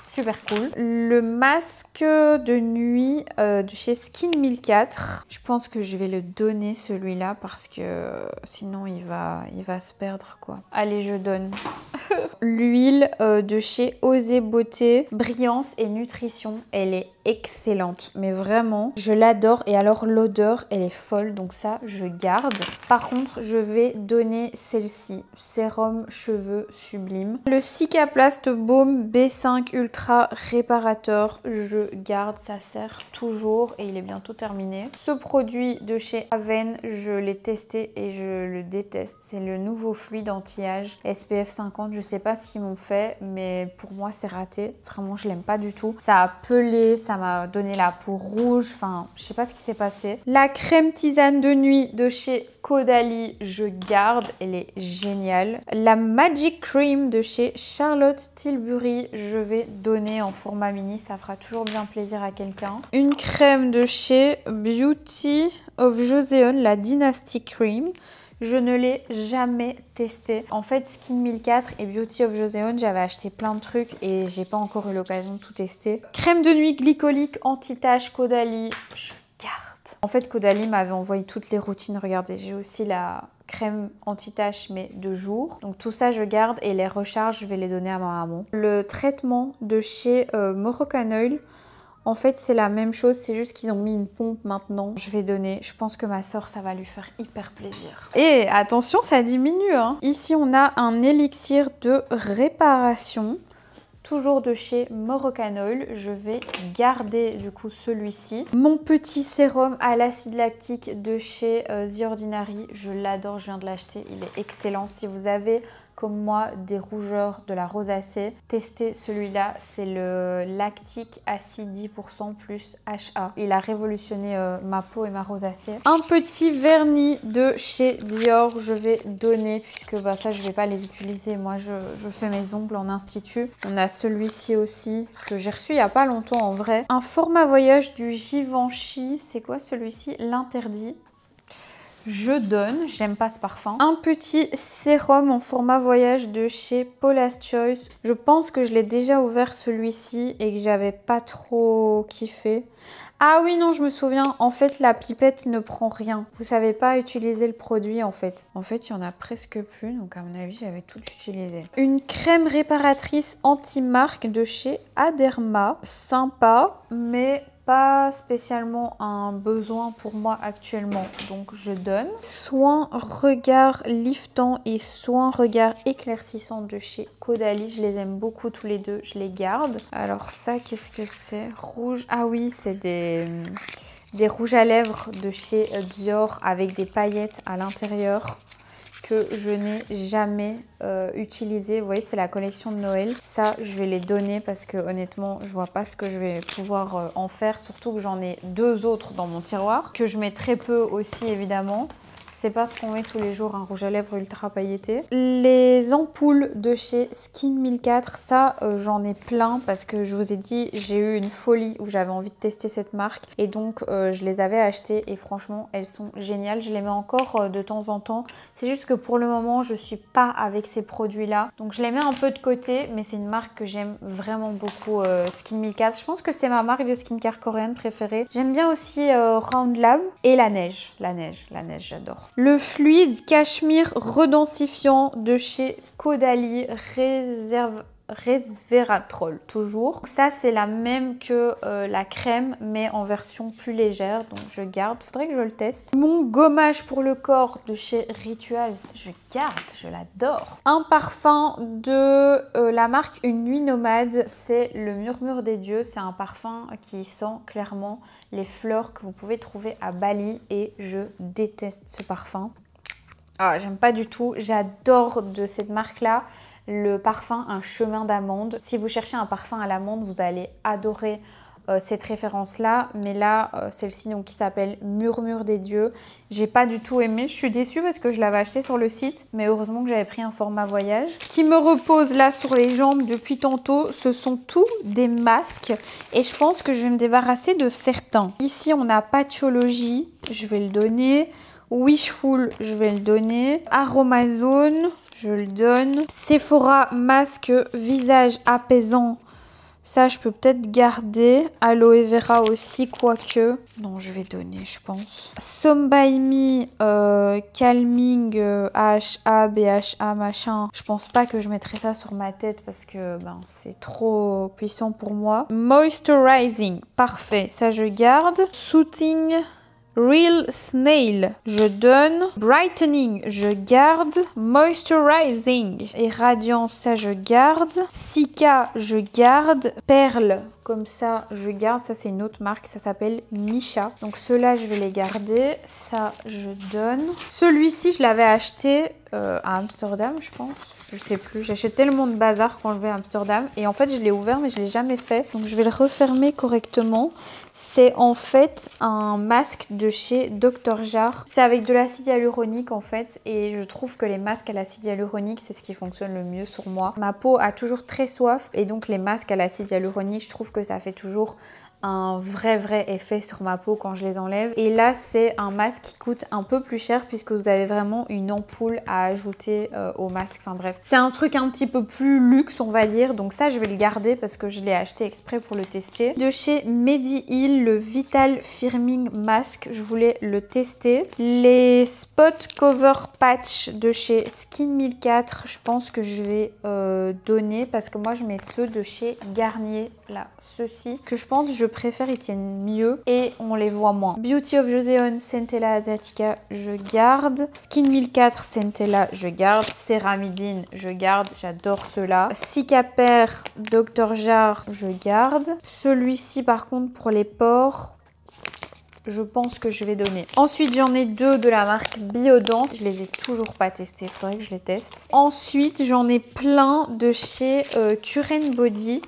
super cool. Le masque de nuit de chez Skin 1004. Je pense que je vais le donner celui-là parce que sinon il va se perdre quoi. Allez, je donne. L'huile de chez Osé Beauté, brillance et nutrition, elle est excellente, mais vraiment je l'adore. Et alors l'odeur elle est folle, donc ça je garde. Par contre je vais donner celle-ci, sérum cheveux sublime. Le Cicaplast Baume B5 Ultra réparateur, je garde, ça sert toujours et il est bientôt terminé. Ce produit de chez Aven, je l'ai testé et je le déteste. C'est le nouveau fluide anti-âge SPF 50, je sais pas ce qu'ils m'ont fait, mais pour moi c'est raté. Vraiment je l'aime pas du tout. Ça a pelé, ça ça m'a donné la peau rouge. Enfin, je sais pas ce qui s'est passé. La crème tisane de nuit de chez Caudalie, je garde. Elle est géniale. La Magic Cream de chez Charlotte Tilbury, je vais donner en format mini. Ça fera toujours bien plaisir à quelqu'un. Une crème de chez Beauty of Joseon, la Dynasty Cream. Je ne l'ai jamais testé. En fait, Skin 1004 et Beauty of Joseon, j'avais acheté plein de trucs et j'ai pas encore eu l'occasion de tout tester. Crème de nuit glycolique anti-tache Caudalie, je garde. En fait, Caudalie m'avait envoyé toutes les routines. Regardez, j'ai aussi la crème anti-tache mais de jour. Donc tout ça, je garde et les recharges, je vais les donner à ma maman. Le traitement de chez Moroccan Oil. En fait, c'est la même chose, c'est juste qu'ils ont mis une pompe maintenant. Je vais donner, je pense que ma soeur, ça va lui faire hyper plaisir. Et attention, ça diminue, hein. Ici, on a un élixir de réparation. Toujours de chez Moroccan Oil. Je vais garder du coup celui-ci. Mon petit sérum à l'acide lactique de chez The Ordinary. Je l'adore, je viens de l'acheter. Il est excellent. Si vous avez comme moi des rougeurs, de la rosacée, testez celui-là. C'est le lactique acide 10% plus HA. Il a révolutionné ma peau et ma rosacée. Un petit vernis de chez Dior. Je vais donner puisque bah, ça je vais pas les utiliser. Moi je fais mes ongles en institut. On a celui-ci aussi que j'ai reçu il y a pas longtemps en vrai. Un format voyage du Givenchy. C'est quoi celui-ci? L'interdit. Je donne, j'aime pas ce parfum. Un petit sérum en format voyage de chez Paula's Choice. Je pense que je l'ai déjà ouvert celui-ci et que j'avais pas trop kiffé. Ah oui, non, je me souviens. En fait, la pipette ne prend rien. Vous savez pas utiliser le produit, en fait. En fait, il y en a presque plus. Donc, à mon avis, j'avais tout utilisé. Une crème réparatrice anti-marque de chez Aderma. Sympa, mais pas spécialement un besoin pour moi actuellement, donc je donne. Soin regard liftant et soin regard éclaircissant de chez Caudalie, je les aime beaucoup tous les deux, je les garde. Alors ça, qu'est-ce que c'est? Rouge, ah oui, c'est des rouges à lèvres de chez Dior avec des paillettes à l'intérieur que je n'ai jamais utilisé. Vous voyez, c'est la collection de Noël. Ça, je vais les donner parce que honnêtement, je vois pas ce que je vais pouvoir en faire. Surtout que j'en ai 2 autres dans mon tiroir, que je mets très peu aussi évidemment. C'est pas ce qu'on met tous les jours, un rouge à lèvres ultra pailleté. Les ampoules de chez Skin 1004, ça j'en ai plein parce que je vous ai dit, j'ai eu une folie où j'avais envie de tester cette marque et donc je les avais achetées et franchement elles sont géniales. Je les mets encore de temps en temps. C'est juste que pour le moment je suis pas avec ces produits là. Donc je les mets un peu de côté, mais c'est une marque que j'aime vraiment beaucoup, Skin 1004. Je pense que c'est ma marque de skincare coréenne préférée. J'aime bien aussi Round Lab et la neige. La neige j'adore. Le fluide cachemire redensifiant de chez Caudalie Resveratrol, toujours. Ça, c'est la même que la crème, mais en version plus légère. Donc, je garde. Faudrait que je le teste. Mon gommage pour le corps de chez Rituals, je garde. Je l'adore. Un parfum de la marque Une Nuit Nomade. C'est le Murmure des Dieux. C'est un parfum qui sent clairement les fleurs que vous pouvez trouver à Bali. Et je déteste ce parfum. Ah, j'aime pas du tout. J'adore de cette marque-là le parfum Un Chemin d'Amande. Si vous cherchez un parfum à l'amande, vous allez adorer cette référence-là. Mais là, celle-ci donc qui s'appelle Murmure des Dieux. J'ai pas du tout aimé. Je suis déçue parce que je l'avais acheté sur le site. Mais heureusement que j'avais pris un format voyage. Ce qui me repose là sur les jambes depuis tantôt, ce sont tous des masques. Et je pense que je vais me débarrasser de certains. Ici, on a Patchologie. Je vais le donner. Wishful, je vais le donner. Aromazone, je le donne. Sephora masque visage apaisant. Ça, je peux peut-être garder. Aloe Vera aussi, quoique. Non, je vais donner, je pense. Some by Me, Calming, AHA, BHA, machin. Je pense pas que je mettrai ça sur ma tête parce que ben, c'est trop puissant pour moi. Moisturizing, parfait. Ça, je garde. Soothing Real Snail, je donne. Brightening, je garde. Moisturizing et Radiance, ça je garde. Sika, je garde. Perle, comme ça je garde. Ça c'est une autre marque, ça s'appelle Misha. Donc ceux-là je vais les garder. Ça je donne. Celui-ci je l'avais acheté à Amsterdam, je pense. Je sais plus, j'achète tellement de bazar quand je vais à Amsterdam. Et en fait, je l'ai ouvert, mais je l'ai jamais fait. Donc, je vais le refermer correctement. C'est en fait un masque de chez Dr. Jart. C'est avec de l'acide hyaluronique en fait. Et je trouve que les masques à l'acide hyaluronique, c'est ce qui fonctionne le mieux sur moi. Ma peau a toujours très soif. Et donc, les masques à l'acide hyaluronique, je trouve que ça fait toujours un vrai effet sur ma peau quand je les enlève. Et là, c'est un masque qui coûte un peu plus cher puisque vous avez vraiment une ampoule à ajouter au masque. Enfin bref, c'est un truc un petit peu plus luxe, on va dire. Donc ça, je vais le garder parce que je l'ai acheté exprès pour le tester. De chez Mediheal, le Vital Firming Mask, je voulais le tester. Les Spot Cover Patch de chez Skin 1004, je pense que je vais donner parce que moi, je mets ceux de chez Garnier, là, ceux-ci, que je pense je préfère, ils tiennent mieux et on les voit moins. Beauty of Joseon Centella Asiatica, je garde. Skin 1004 Centella, je garde. Ceramidine, je garde, j'adore ceux-là. Cicapair Dr. Jart, je garde. Celui-ci par contre pour les pores, je pense que je vais donner. Ensuite, j'en ai deux de la marque Biodance. Je les ai toujours pas testés, il faudrait que je les teste. Ensuite, j'en ai plein de chez Curren Body.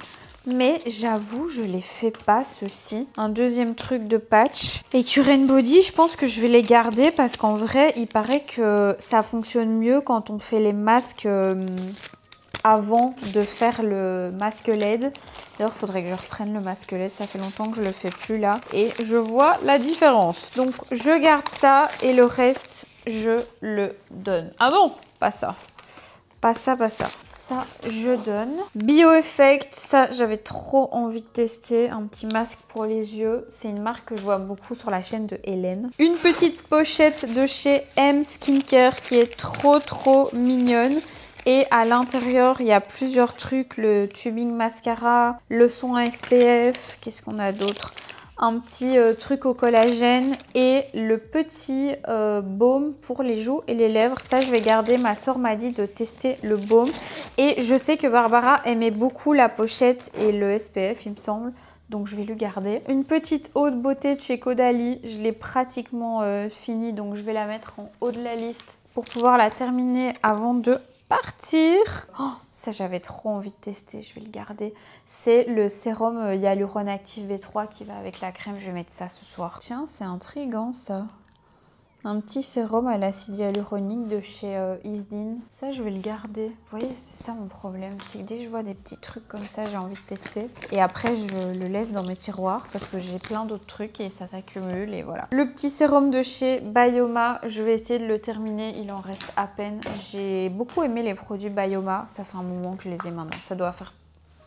Mais j'avoue, je les fais pas ceux-ci. Un deuxième truc de patch. Et Curren Body, je pense que je vais les garder parce qu'en vrai, il paraît que ça fonctionne mieux quand on fait les masques avant de faire le masque LED. D'ailleurs, il faudrait que je reprenne le masque LED. Ça fait longtemps que je le fais plus là. Et je vois la différence. Donc, je garde ça et le reste, je le donne. Ah non, pas ça. Pas ça, pas ça. Ça, je donne. Bioeffect, ça, j'avais trop envie de tester. Un petit masque pour les yeux. C'est une marque que je vois beaucoup sur la chaîne de Hélène. Une petite pochette de chez M Skincare qui est trop mignonne. Et à l'intérieur, il y a plusieurs trucs. Le tubing mascara, le soin SPF. Qu'est-ce qu'on a d'autre ? Un petit truc au collagène et le petit baume pour les joues et les lèvres. Ça, je vais garder. Ma soeur m'a dit de tester le baume. Et je sais que Barbara aimait beaucoup la pochette et le SPF, il me semble. Donc, je vais lui garder. Une petite eau de beauté de chez Caudalie. Je l'ai pratiquement finie, donc je vais la mettre en haut de la liste pour pouvoir la terminer avant de partir. Oh, ça, j'avais trop envie de tester, je vais le garder. C'est le sérum Hyaluron Active B3 qui va avec la crème. Je vais mettre ça ce soir. Tiens, c'est intriguant ça. Un petit sérum à l'acide hyaluronique de chez Isdin. Ça, je vais le garder. Vous voyez, c'est ça mon problème. C'est que dès que je vois des petits trucs comme ça, j'ai envie de tester. Et après, je le laisse dans mes tiroirs parce que j'ai plein d'autres trucs et ça s'accumule et voilà. Le petit sérum de chez Bioma, je vais essayer de le terminer. Il en reste à peine. J'ai beaucoup aimé les produits Bioma. Ça fait un moment que je les ai maintenant. Ça doit faire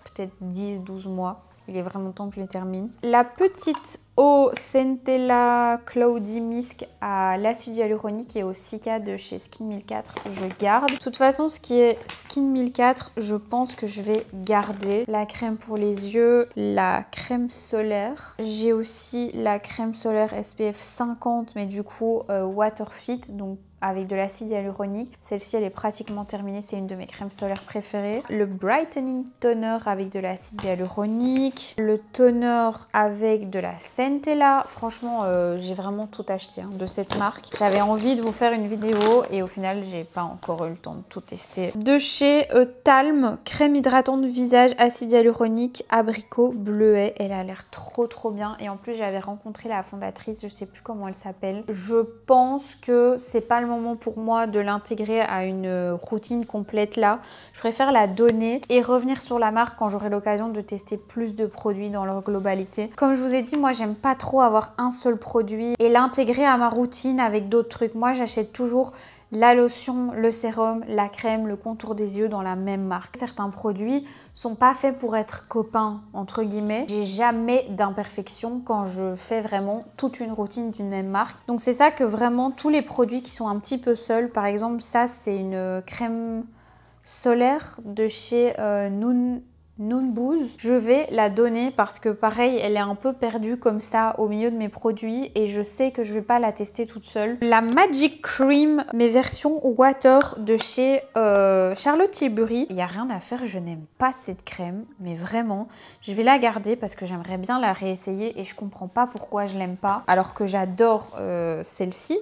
peut-être 10-12 mois. Il est vraiment temps que je les termine. La petite eau Centella Cloudy Mist à l'acide hyaluronique et au Cica de chez Skin 1004, je garde. De toute façon, ce qui est Skin 1004, je pense que je vais garder. La crème pour les yeux, la crème solaire. J'ai aussi la crème solaire SPF 50, mais du coup Waterfit, donc avec de l'acide hyaluronique. Celle-ci, elle est pratiquement terminée. C'est une de mes crèmes solaires préférées. Le Brightening Toner avec de l'acide hyaluronique. Le toner avec de la Centella. Franchement, j'ai vraiment tout acheté de cette marque. J'avais envie de vous faire une vidéo et au final, j'ai pas encore eu le temps de tout tester. De chez Talm, crème hydratante visage acide hyaluronique abricot bleuet. Elle a l'air trop bien. Et en plus, j'avais rencontré la fondatrice. Je sais plus comment elle s'appelle. Je pense que c'est pas le moment pour moi de l'intégrer à une routine complète là. Je préfère la donner et revenir sur la marque quand j'aurai l'occasion de tester plus de produits dans leur globalité. Comme je vous ai dit, moi j'aime pas trop avoir un seul produit et l'intégrer à ma routine avec d'autres trucs. Moi j'achète toujours la lotion, le sérum, la crème, le contour des yeux dans la même marque. Certains produits sont pas faits pour être copains, entre guillemets. J'ai jamais d'imperfection quand je fais vraiment toute une routine d'une même marque. Donc c'est ça que vraiment tous les produits qui sont un petit peu seuls, par exemple ça c'est une crème solaire de chez Noonbooz, je vais la donner parce que pareil elle est un peu perdue comme ça au milieu de mes produits et je sais que je vais pas la tester toute seule. La Magic Cream, mes versions water de chez Charlotte Tilbury. Il n'y a rien à faire, je n'aime pas cette crème mais vraiment je vais la garder parce que j'aimerais bien la réessayer et je comprends pas pourquoi je l'aime pas alors que j'adore celle-ci.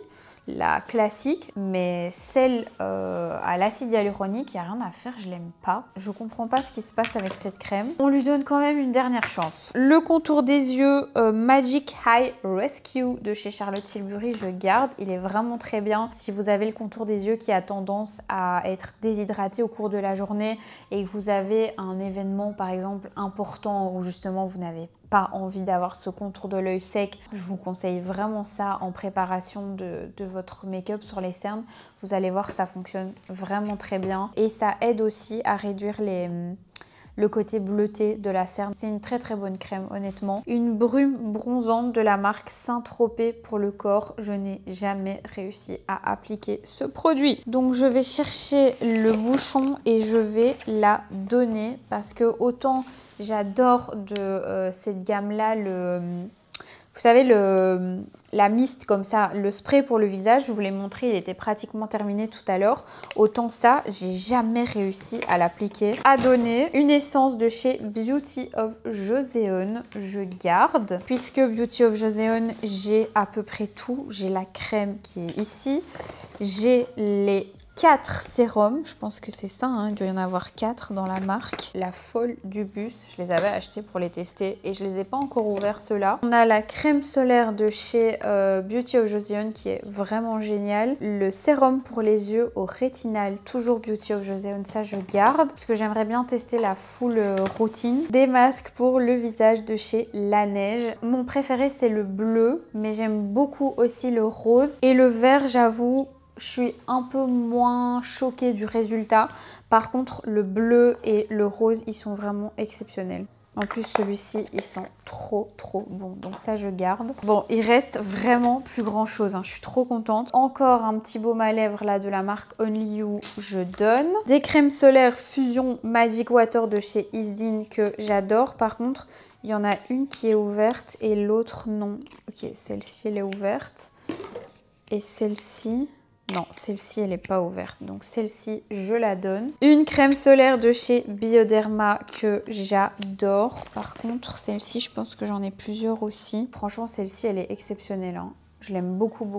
la classique, mais celle à l'acide hyaluronique, il n'y a rien à faire, je l'aime pas. Je comprends pas ce qui se passe avec cette crème. On lui donne quand même une dernière chance. Le contour des yeux Magic Eye Rescue de chez Charlotte Tilbury, je garde. Il est vraiment très bien. Si vous avez le contour des yeux qui a tendance à être déshydraté au cours de la journée et que vous avez un événement par exemple important où justement vous n'avez pas envie d'avoir ce contour de l'œil sec, je vous conseille vraiment ça en préparation de votre make-up sur les cernes. Vous allez voir, ça fonctionne vraiment très bien et ça aide aussi à réduire le côté bleuté de la cerne. C'est une très très bonne crème honnêtement. Une brume bronzante de la marque Saint-Tropez pour le corps. Je n'ai jamais réussi à appliquer ce produit. Donc je vais chercher le bouchon et je vais la donner parce que autant j'adore de cette gamme là vous savez, la mist comme ça, le spray pour le visage, je vous l'ai montré, il était pratiquement terminé tout à l'heure. Autant ça, j'ai jamais réussi à l'appliquer. À donner une essence de chez Beauty of Joseon, je garde. Puisque Beauty of Joseon, j'ai à peu près tout. J'ai la crème qui est ici. J'ai les 4 sérums, je pense que c'est ça, hein, il doit y en avoir 4 dans la marque. La folle du bus, je les avais achetés pour les tester et je les ai pas encore ouverts ceux-là. On a la crème solaire de chez Beauty of Joseon qui est vraiment géniale. Le sérum pour les yeux au rétinal, toujours Beauty of Joseon, ça je garde parce que j'aimerais bien tester la full routine. Des masques pour le visage de chez Laneige. Mon préféré c'est le bleu, mais j'aime beaucoup aussi le rose et le vert, j'avoue. Je suis un peu moins choquée du résultat. Par contre, le bleu et le rose, ils sont vraiment exceptionnels. En plus, celui-ci, il sent trop bon. Donc ça, je garde. Bon, il reste vraiment plus grand-chose. Hein. Je suis trop contente. Encore un petit baume à lèvres là de la marque Only You, je donne. Des crèmes solaires Fusion Magic Water de chez Isdin que j'adore. Par contre, il y en a une qui est ouverte et l'autre non. Ok, celle-ci, elle est ouverte. Et celle-ci... Non, celle-ci, elle n'est pas ouverte. Donc, celle-ci, je la donne. Une crème solaire de chez Bioderma que j'adore. Par contre, celle-ci, je pense que j'en ai plusieurs aussi. Franchement, celle-ci, elle est exceptionnelle. Hein. Je l'aime beaucoup.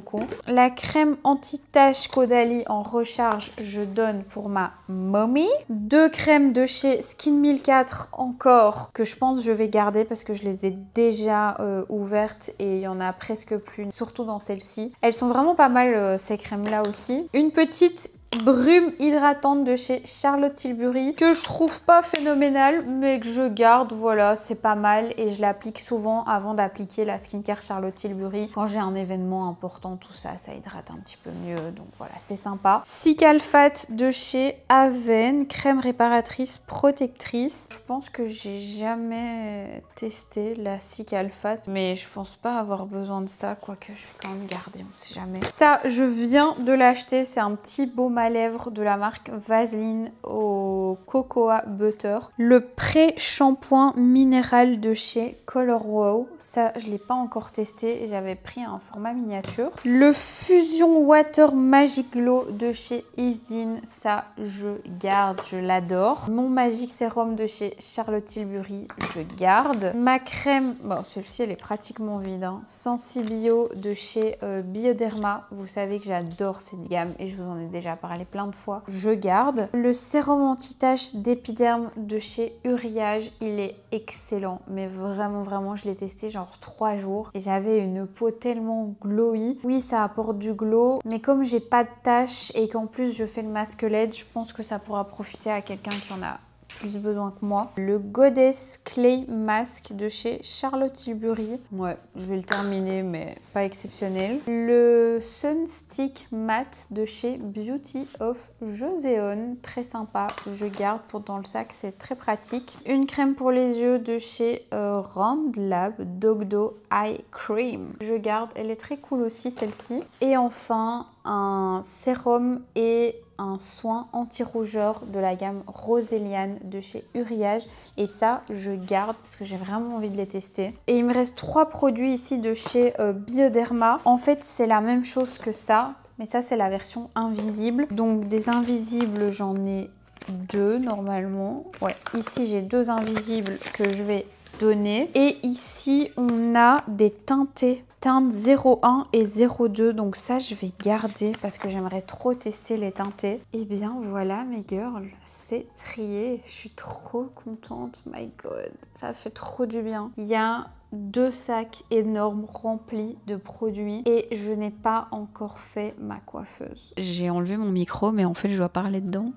La crème anti-tache Caudalie en recharge, je donne pour ma mommy. 2 crèmes de chez Skin 1004 encore, que je pense que je vais garder parce que je les ai déjà ouvertes et il y en a presque plus, surtout dans celle-ci. Elles sont vraiment pas mal ces crèmes-là aussi. Une petite brume hydratante de chez Charlotte Tilbury que je trouve pas phénoménale mais que je garde, voilà, c'est pas mal et je l'applique souvent avant d'appliquer la skincare Charlotte Tilbury. Quand j'ai un événement important, tout ça, ça hydrate un petit peu mieux, donc voilà, c'est sympa. Cicalfate de chez Aven, crème réparatrice protectrice. Je pense que j'ai jamais testé la Cicalfate, mais je pense pas avoir besoin de ça, quoique je vais quand même garder, on sait jamais. Ça, je viens de l'acheter, c'est un petit baume à lèvres de la marque Vaseline au Cocoa Butter. Le pré-shampoing minéral de chez Color Wow. Ça, je ne l'ai pas encore testé. J'avais pris un format miniature. Le Fusion Water Magic Glow de chez Isdin. Ça, je garde. Je l'adore. Mon Magic Serum de chez Charlotte Tilbury. Je garde. Ma crème, bon, celle-ci, elle est pratiquement vide. Hein. Sensibio de chez Bioderma. Vous savez que j'adore cette gamme et je vous en ai déjà parlé plein de fois, je garde. Le sérum anti-tache d'épiderme de chez Uriage, il est excellent, mais vraiment, je l'ai testé genre 3 jours et j'avais une peau tellement glowy. Oui, ça apporte du glow, mais comme j'ai pas de taches et qu'en plus je fais le masque LED, je pense que ça pourra profiter à quelqu'un qui en a plus besoin que moi. Le Goddess Clay Mask de chez Charlotte Tilbury. Ouais, je vais le terminer, mais pas exceptionnel. Le Sunstick Matte de chez Beauty of Joseon. Très sympa. Je garde pour dans le sac, c'est très pratique. Une crème pour les yeux de chez Randlab Dogdo Eye Cream. Je garde. Elle est très cool aussi, celle-ci. Et enfin, un sérum et un soin anti-rougeur de la gamme Roséliane de chez Uriage et ça je garde parce que j'ai vraiment envie de les tester. Et il me reste 3 produits ici de chez Bioderma. En fait c'est la même chose que ça, mais ça c'est la version invisible. Donc des invisibles j'en ai 2 normalement. Ouais, ici j'ai 2 invisibles que je vais donné. Et ici, on a des teintés. Teinte 01 et 02, donc ça je vais garder parce que j'aimerais trop tester les teintés. Et bien voilà mes girls, c'est trié, je suis trop contente, my god, ça fait trop du bien. Il y a 2 sacs énormes remplis de produits et je n'ai pas encore fait ma coiffeuse. J'ai enlevé mon micro mais en fait je dois parler dedans.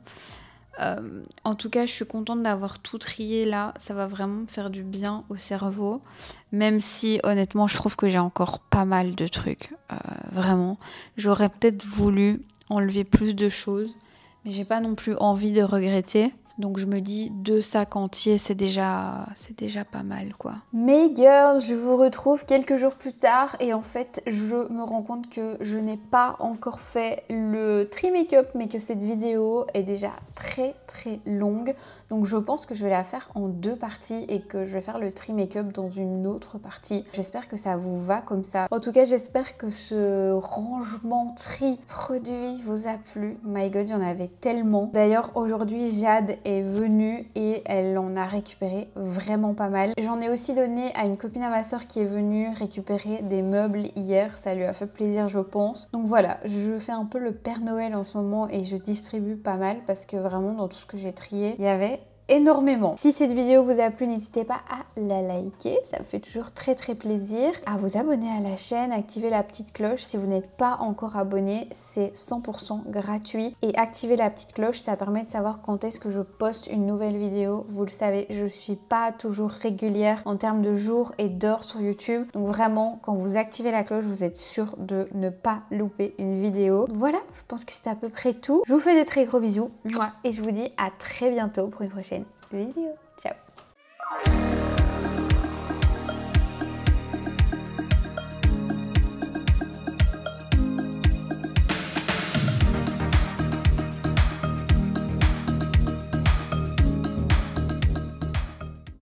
En tout cas, je suis contente d'avoir tout trié là. Ça va vraiment me faire du bien au cerveau. Même si, honnêtement, je trouve que j'ai encore pas mal de trucs. Vraiment. J'aurais peut-être voulu enlever plus de choses. Mais j'ai pas non plus envie de regretter. Donc je me dis 2 sacs entiers, c'est déjà pas mal quoi. Mes girls, je vous retrouve quelques jours plus tard et en fait je me rends compte que je n'ai pas encore fait le tri make-up mais que cette vidéo est déjà très longue. Donc je pense que je vais la faire en 2 parties et que je vais faire le tri make-up dans une autre partie. J'espère que ça vous va comme ça. En tout cas, j'espère que ce rangement tri produit vous a plu. My god, il y en avait tellement. D'ailleurs, aujourd'hui, Jade est venue et elle en a récupéré vraiment pas mal. J'en ai aussi donné à une copine à ma soeur qui est venue récupérer des meubles hier. Ça lui a fait plaisir, je pense. Donc voilà, je fais un peu le Père Noël en ce moment et je distribue pas mal parce que vraiment dans tout ce que j'ai trié, il y avait énormément. Si cette vidéo vous a plu, n'hésitez pas à la liker, ça me fait toujours très plaisir. À vous abonner à la chaîne, activer la petite cloche si vous n'êtes pas encore abonné, c'est 100% gratuit. Et activer la petite cloche, ça permet de savoir quand est-ce que je poste une nouvelle vidéo. Vous le savez, je suis pas toujours régulière en termes de jours et d'heures sur YouTube. Donc vraiment, quand vous activez la cloche, vous êtes sûr de ne pas louper une vidéo. Voilà, je pense que c'est à peu près tout. Je vous fais de très gros bisous et je vous dis à très bientôt pour une prochaine vidéo.